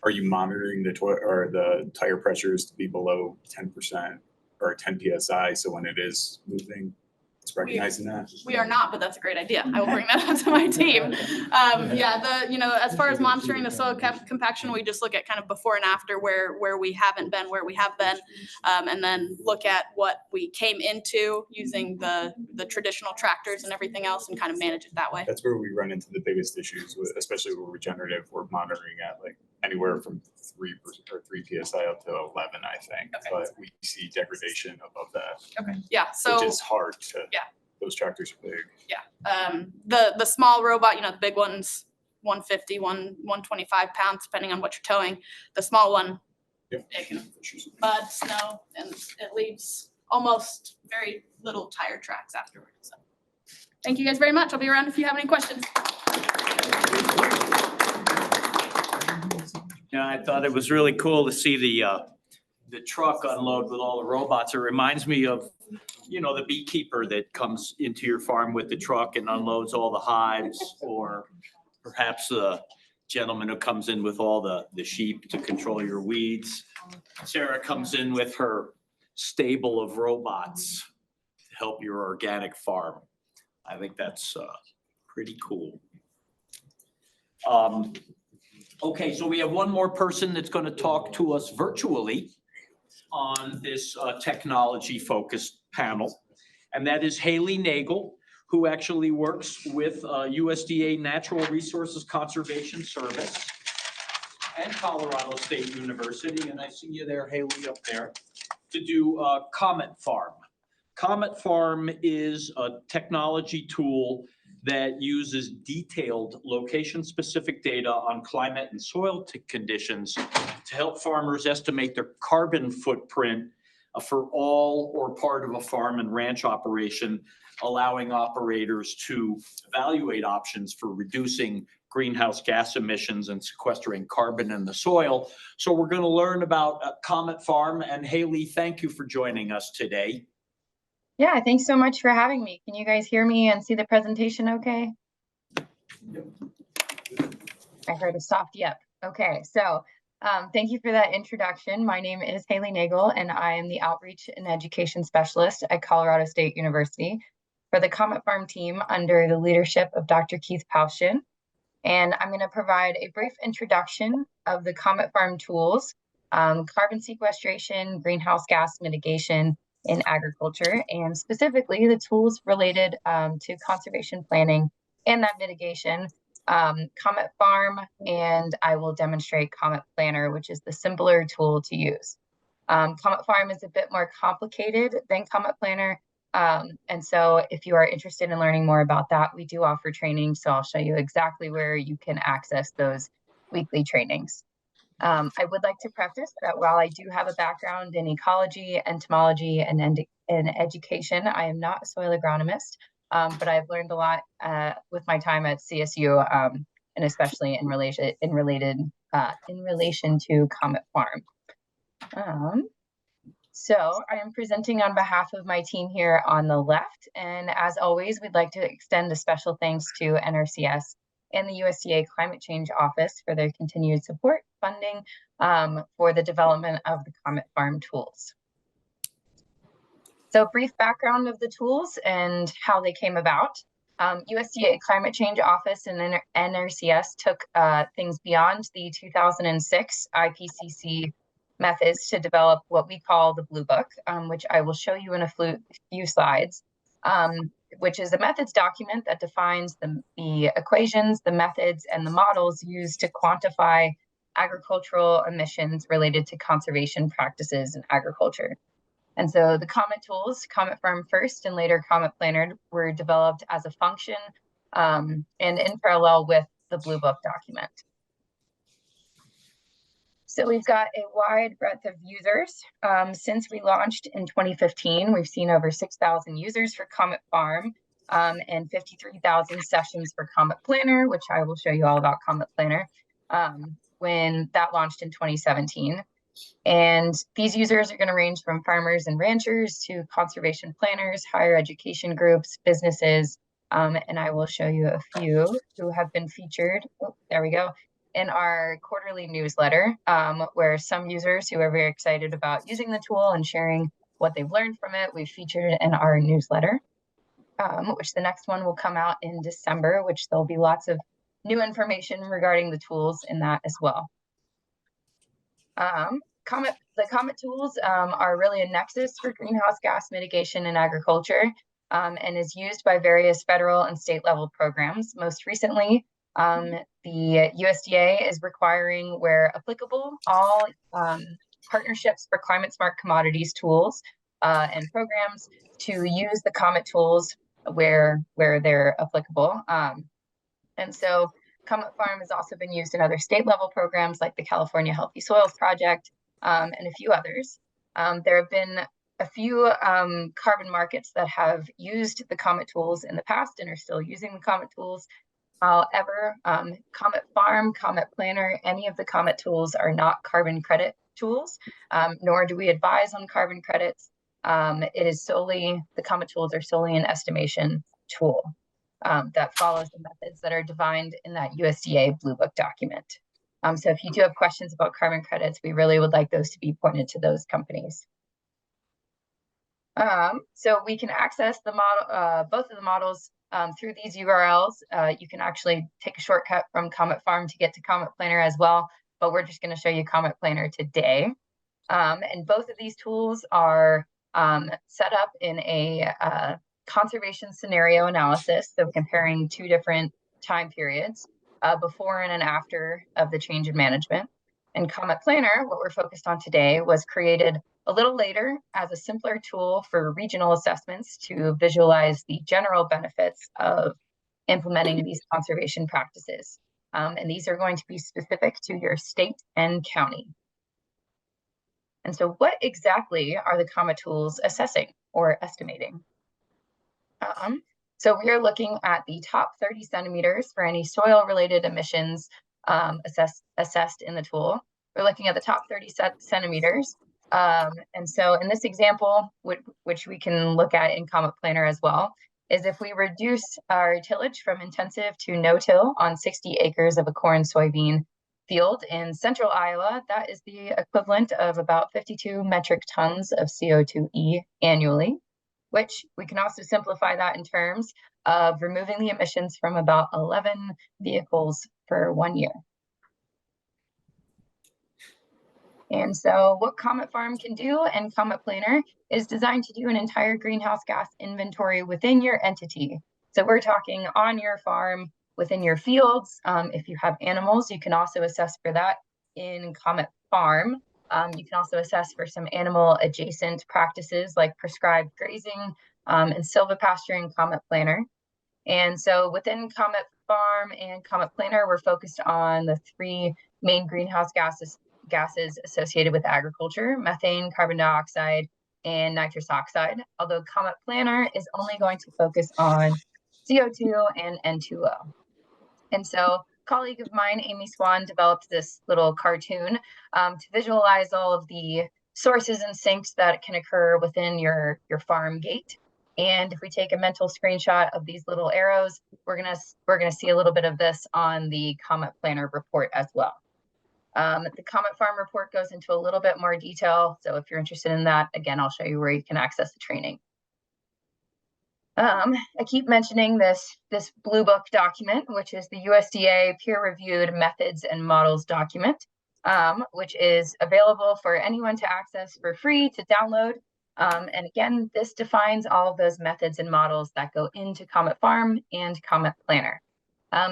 Are you monitoring the tire pressures to be below 10% or 10 PSI? So when it is moving, it's recognizing that? We are not, but that's a great idea. I will bring that up to my team. As far as monitoring the soil compaction, we just look at kind of before and after where we haven't been, where we have been, and then look at what we came into using the traditional tractors and everything else and kind of manage it that way. That's where we run into the biggest issues, especially with regenerative. We're monitoring at like anywhere from 3 PSI up to 11, I think. Okay. But we see degradation above that. Okay. Yeah. So which is hard to. Yeah. Those tractors are big. Yeah. The small robot, the big one's 150, 125 pounds, depending on what you're towing. The small one, it can mud, snow, and it leaves almost very little tire tracks afterwards. So thank you guys very much. I'll be around if you have any questions. Yeah, I thought it was really cool to see the truck unload with all the robots. It reminds me of, you know, the beekeeper that comes into your farm with the truck and unloads all the hives, or perhaps the gentleman who comes in with all the sheep to control your weeds. Sarah comes in with her stable of robots to help your organic farm. I think that's pretty cool. Okay, so we have one more person that's going to talk to us virtually on this technology-focused panel, and that is Haley Nagle, who actually works with USDA Natural Resources Conservation Service and Colorado State University, and I see you there, Haley, up there, to do COMET Farm. COMET Farm is a technology tool that uses detailed location-specific data on climate and soil conditions to help farmers estimate their carbon footprint for all or part of a farm and ranch operation, allowing operators to evaluate options for reducing greenhouse gas emissions and sequestering carbon in the soil. So we're going to learn about COMET Farm. And Haley, thank you for joining us today. Yeah, thanks so much for having me. Can you guys hear me and see the presentation okay? Yep. I heard a soft yep. Okay, so thank you for that introduction. My name is Haley Nagle, and I am the Outreach and Education Specialist at Colorado State University for the COMET Farm team under the leadership of Dr. Keith Paushin. And I'm going to provide a brief introduction of the COMET Farm tools, carbon sequestration, greenhouse gas mitigation in agriculture, and specifically the tools related to conservation planning and that mitigation, COMET Farm, and I will demonstrate COMET Planner, which is the simpler tool to use. COMET Farm is a bit more complicated than COMET Planner, and so if you are interested in learning more about that, we do offer training, so I'll show you exactly where you can access those weekly trainings. I would like to preface that while I do have a background in ecology, entomology, and education, I am not a soil agronomist, but I've learned a lot with my time at CSU, and especially in relation to COMET Farm. So I am presenting on behalf of my team here on the left, and as always, we'd like to extend a special thanks to NRCS and the USDA Climate Change Office for their continued support, funding for the development of the COMET Farm tools. So brief background of the tools and how they came about. USDA Climate Change Office and NRCS took things beyond the 2006 IPCC methods to develop what we call the Blue Book, which I will show you in a few slides. Which is a methods document that defines the equations, the methods, and the models used to quantify agricultural emissions related to conservation practices in agriculture. And so the COMET tools, COMET Farm first and later COMET Planner, were developed as a function and in parallel with the Blue Book document. So we've got a wide breadth of users. Since we launched in 2015, we've seen over 6,000 users for COMET Farm and 53,000 sessions for COMET Planner, which I will show you all about COMET Planner when that launched in 2017. And these users are going to range from farmers and ranchers to conservation planners, higher education groups, businesses, and I will show you a few who have been featured. Oh, there we go. In our quarterly newsletter, where some users who are very excited about using the tool and sharing what they've learned from it, we've featured in our newsletter, which the next one will come out in December, which there'll be lots of new information regarding the tools in that as well. The COMET tools are really a nexus for greenhouse gas mitigation in agriculture and is used by various federal and state level programs. Most recently, the USDA is requiring, where applicable, all partnerships for climate smart commodities tools and programs to use the COMET tools where they're applicable. And so COMET Farm has also been used in other state level programs like the California Healthy Soils Project and a few others. There have been a few carbon markets that have used the COMET tools in the past and are still using the COMET tools. However, COMET Farm, COMET Planner, any of the COMET tools are not carbon credit tools, nor do we advise on carbon credits. It is solely, the COMET tools are solely an estimation tool that follows the methods that are defined in that USDA Blue Book document. So if you do have questions about carbon credits, we really would like those to be pointed to those companies. So we can access the model, both of the models through these URLs. You can actually take a shortcut from COMET Farm to get to COMET Planner as well, but we're just going to show you COMET Planner today. And both of these tools are set up in a conservation scenario analysis, so comparing two different time periods, before and after of the change in management. And COMET Planner, what we're focused on today, was created a little later as a simpler tool for regional assessments to visualize the general benefits of implementing these conservation practices. And these are going to be specific to your state and county. And so what exactly are the COMET tools assessing or estimating? So we are looking at the top 30 centimeters for any soil-related emissions assessed in the tool. We're looking at the top 30 centimeters. And so in this example, which we can look at in COMET Planner as well, is if we reduce our tillage from intensive to no-till on 60 acres of a corn soybean field in central Iowa, that is the equivalent of about 52 metric tons of CO2e annually, which we can also simplify that in terms of removing the emissions from about 11 vehicles for 1 year. And so what COMET Farm can do and COMET Planner is designed to do an entire greenhouse gas inventory within your entity. So we're talking on your farm, within your fields. If you have animals, you can also assess for that in COMET Farm. You can also assess for some animal adjacent practices like prescribed grazing and silvopasture in COMET Planner. And so within COMET Farm and COMET Planner, we're focused on the three main greenhouse gases associated with agriculture: methane, carbon dioxide, and nitrous oxide, although COMET Planner is only going to focus on CO2 and N2O. And so a colleague of mine, Amy Swan, developed this little cartoon to visualize all of the sources and sinks that can occur within your farm gate. And if we take a mental screenshot of these little arrows, we're gonna see a little bit of this on the COMET Planner report as well. The COMET Farm report goes into a little bit more detail. So if you're interested in that, again, I'll show you where you can access the training. I keep mentioning this Blue Book document, which is the USDA peer-reviewed methods and models document, which is available for anyone to access for free to download. And again, this defines all of those methods and models that go into COMET Farm and COMET Planner.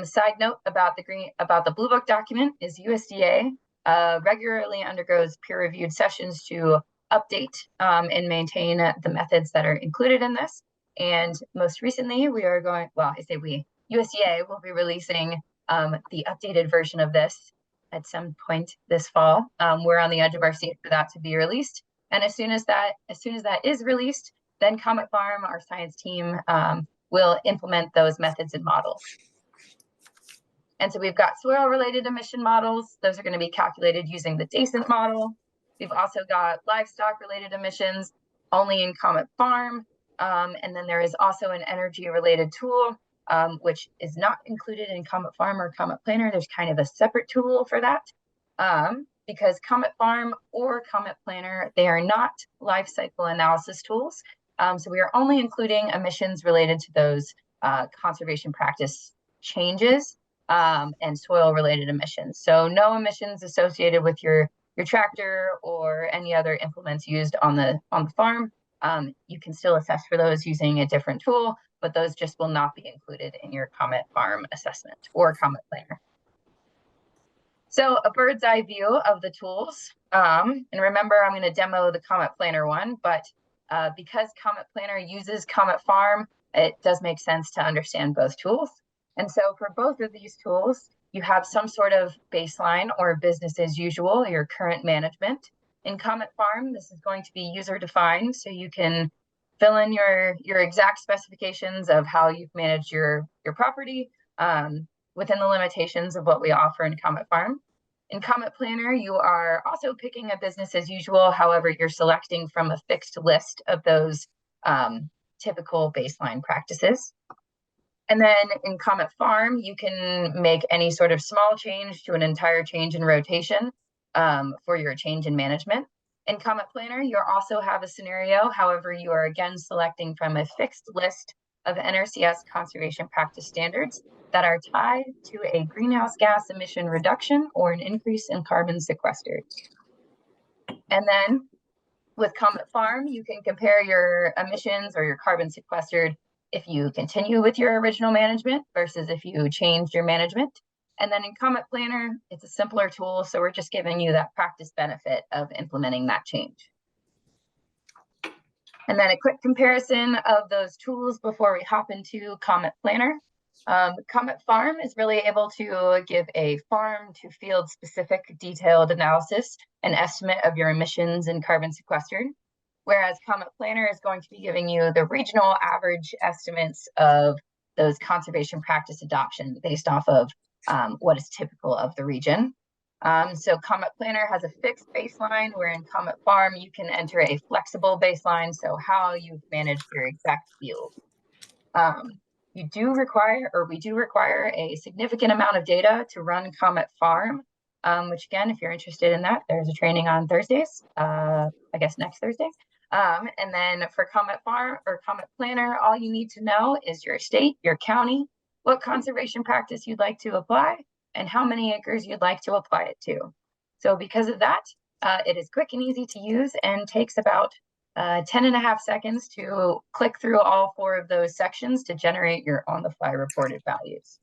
Side note about the Blue Book document is USDA regularly undergoes peer-reviewed sessions to update and maintain the methods that are included in this. And most recently, we are going, well, I say we, USDA will be releasing the updated version of this at some point this fall. We're on the edge of our seat for that to be released. And as soon as that is released, then COMET Farm, our science team, will implement those methods and models. And so we've got soil-related emission models. Those are going to be calculated using the DACENT model. We've also got livestock-related emissions only in COMET Farm. And then there is also an energy-related tool, which is not included in COMET Farm or COMET Planner. There's kind of a separate tool for that. Because COMET Farm or COMET Planner, they are not life cycle analysis tools. So we are only including emissions related to those conservation practice changes and soil-related emissions. So no emissions associated with your tractor or any other implements used on the farm. You can still assess for those using a different tool, but those just will not be included in your COMET Farm assessment or COMET Planner. So a bird's eye view of the tools. And remember, I'm going to demo the COMET Planner one, but because COMET Planner uses COMET Farm, it does make sense to understand both tools. And so for both of these tools, you have some sort of baseline or business as usual, your current management. In COMET Farm, this is going to be user defined, so you can fill in your exact specifications of how you've managed your property. within the limitations of what we offer in COMET Farm. In COMET Planner, you are also picking a business as usual. However, you're selecting from a fixed list of those typical baseline practices. And then in COMET Farm, you can make any sort of small change to an entire change in rotation for your change in management. In COMET Planner, you also have a scenario. However, you are again selecting from a fixed list of NRCS conservation practice standards that are tied to a greenhouse gas emission reduction or an increase in carbon sequestered. And then with COMET Farm, you can compare your emissions or your carbon sequestered if you continue with your original management versus if you changed your management. And then in COMET Planner, it's a simpler tool, so we're just giving you that practice benefit of implementing that change. And then a quick comparison of those tools before we hop into COMET Planner. COMET Farm is really able to give a farm to field specific detailed analysis and estimate of your emissions and carbon sequestered, whereas COMET Planner is going to be giving you the regional average estimates of those conservation practice adoption based off of what is typical of the region. So COMET Planner has a fixed baseline, where in COMET Farm, you can enter a flexible baseline, so how you've managed your exact field. We do require a significant amount of data to run COMET Farm, which again, if you're interested in that, there's a training on Thursdays, I guess next Thursday. And then for COMET Farm or COMET Planner, all you need to know is your state, your county, what conservation practice you'd like to apply, and how many acres you'd like to apply it to. So because of that, it is quick and easy to use and takes about 10.5 seconds to click through all 4 of those sections to generate your on-the-fly reported values.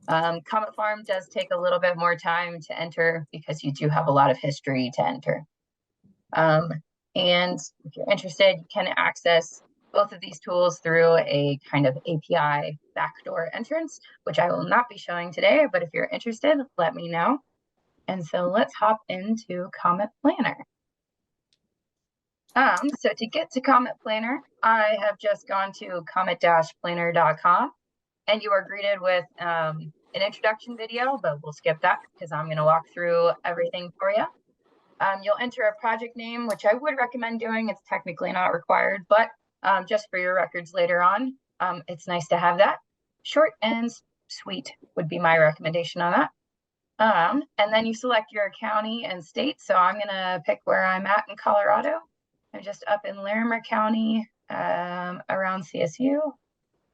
COMET Farm does take a little bit more time to enter because you do have a lot of history to enter. And if you're interested, you can access both of these tools through a kind of API backdoor entrance, which I will not be showing today, but if you're interested, let me know. And so let's hop into COMET Planner. So to get to COMET Planner, I have just gone to comet-planner.com, and you are greeted with an introduction video, but we'll skip that because I'm going to walk through everything for you. You'll enter a project name, which I would recommend doing. It's technically not required, but just for your records later on, it's nice to have that. Short and sweet would be my recommendation on that. And then you select your county and state. So I'm going to pick where I'm at in Colorado. I'm just up in Larimer County, around CSU.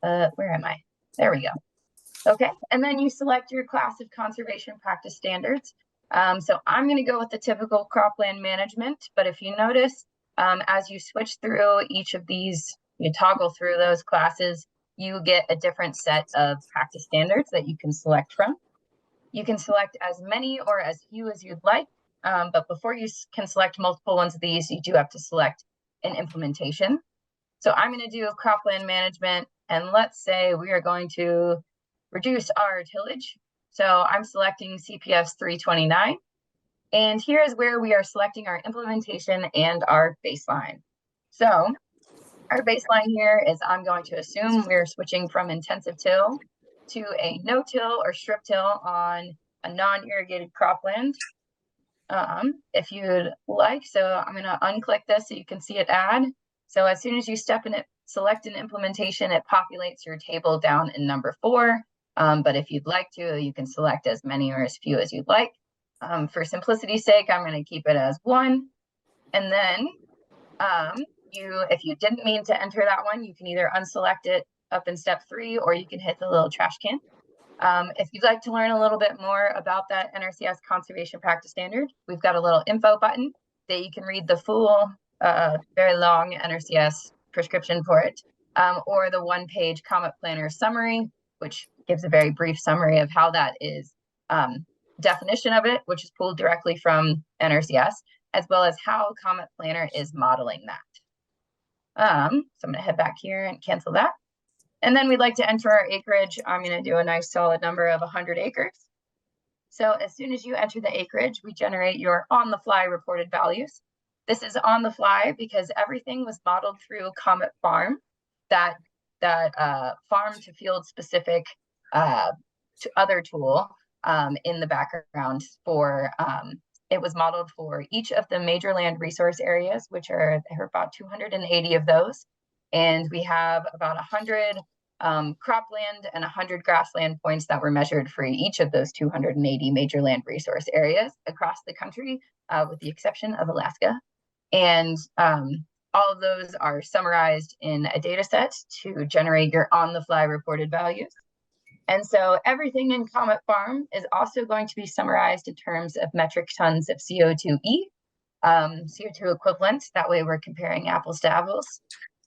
Where am I? There we go. Okay, and then you select your class of conservation practice standards. So I'm going to go with the typical cropland management, but if you notice, as you switch through each of these, you toggle through those classes, you get a different set of practice standards that you can select from. You can select as many or as few as you'd like, but before you can select multiple ones of these, you do have to select an implementation. So I'm going to do cropland management, and let's say we are going to reduce our tillage. So I'm selecting CPS 329. And here is where we are selecting our implementation and our baseline. So our baseline here is I'm going to assume we're switching from intensive till to a no-till or strip till on a non-irrigated cropland. If you'd like, so I'm going to unclick this so you can see it add. So as soon as you step in it, select an implementation, it populates your table down in number 4. But if you'd like to, you can select as many or as few as you'd like. For simplicity's sake, I'm going to keep it as 1. And then if you didn't mean to enter that one, you can either unselect it up in step 3, or you can hit the little trash can. If you'd like to learn a little bit more about that NRCS conservation practice standard, we've got a little info button that you can read the full, very long NRCS prescription for it, or the 1-page COMET Planner summary, which gives a very brief summary of how that is, definition of it, which is pulled directly from NRCS, as well as how COMET Planner is modeling that. So I'm going to head back here and cancel that. And then we'd like to enter our acreage. I'm going to do a nice solid number of 100 acres. So as soon as you enter the acreage, we generate your on-the-fly reported values. This is on the fly because everything was modeled through COMET Farm, that farm to field specific other tool in the background for it was modeled for each of the major land resource areas, which there are about 280 of those. And we have about 100 cropland and 100 grassland points that were measured for each of those 280 major land resource areas across the country, with the exception of Alaska. And all of those are summarized in a data set to generate your on-the-fly reported values. And so everything in COMET Farm is also going to be summarized in terms of metric tons of CO2e, CO2 equivalent. That way we're comparing apples to apples.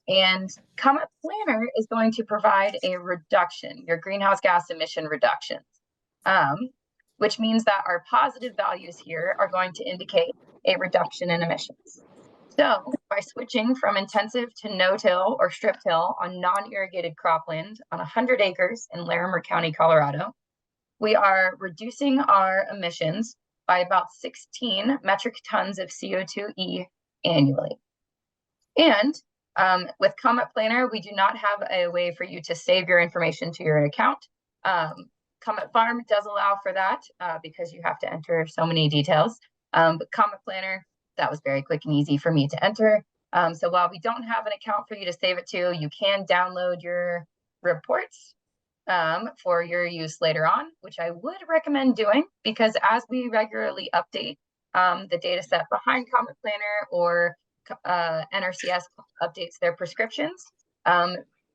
And COMET Planner is going to provide a reduction, your greenhouse gas emission reductions, which means that our positive values here are going to indicate a reduction in emissions. So by switching from intensive to no-till or strip-till on non-irrigated cropland on 100 acres in Larimer County, Colorado, we are reducing our emissions by about 16 metric tons of CO2e annually. And with COMET Planner, we do not have a way for you to save your information to your account. COMET Farm does allow for that because you have to enter so many details. But COMET Planner, that was very quick and easy for me to enter. So while we don't have an account for you to save it to, you can download your reports for your use later on, which I would recommend doing, because as we regularly update the data set behind COMET Planner, or NRCS updates their prescriptions,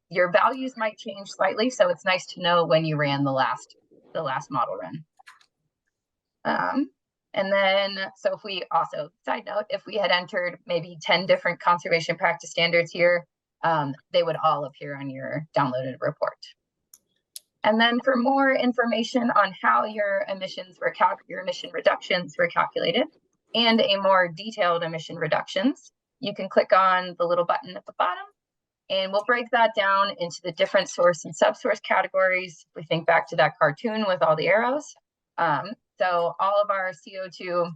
your values might change slightly. So it's nice to know when you ran the last model run. And then, so if we also, side note, if we had entered maybe 10 different conservation practice standards here, they would all appear on your downloaded report. And then for more information on how your emission reductions were calculated, and a more detailed emission reductions, you can click on the little button at the bottom, and we'll break that down into the different source and subsource categories. If we think back to that cartoon with all the arrows. So all of our CO2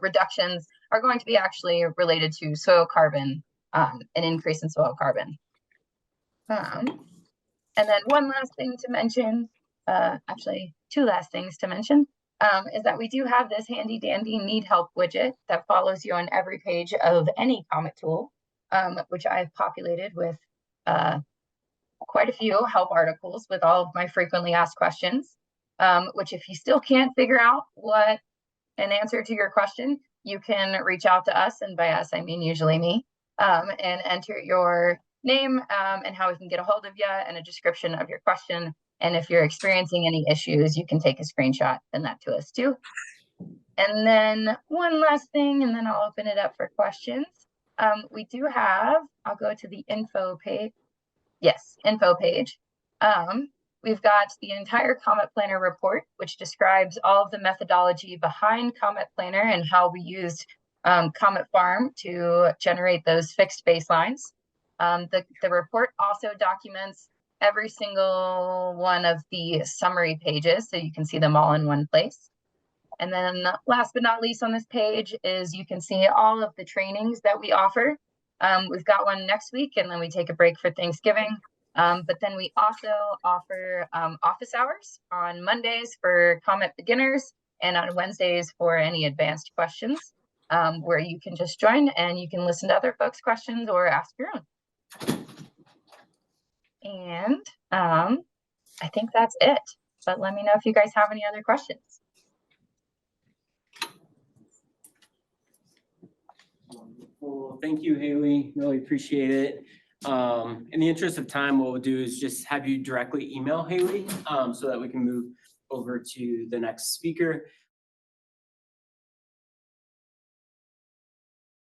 reductions are going to be actually related to soil carbon, an increase in soil carbon. And then one last thing to mention, actually two last things to mention, is that we do have this handy dandy need help widget that follows you on every page of any COMET tool, which I've populated with quite a few help articles with all of my frequently asked questions. Which if you still can't figure out what an answer to your question, you can reach out to us, and by us, I mean usually me, and enter your name and how we can get a hold of you, and a description of your question. And if you're experiencing any issues, you can take a screenshot, send that to us too. And then one last thing, and then I'll open it up for questions. We do have, I'll go to the info page. Yes, info page. We've got the entire COMET Planner report, which describes all of the methodology behind COMET Planner and how we used COMET Farm to generate those fixed baselines. The report also documents every single one of the summary pages, so you can see them all in one place. And then last but not least on this page is you can see all of the trainings that we offer. We've got one next week, and then we take a break for Thanksgiving. But then we also offer office hours on Mondays for COMET beginners, and on Wednesdays for any advanced questions, where you can just join and you can listen to other folks' questions or ask your own. And I think that's it, but let me know if you guys have any other questions. Well, thank you, Haley. Really appreciate it. In the interest of time, what we'll do is just have you directly email Haley so that we can move over to the next speaker.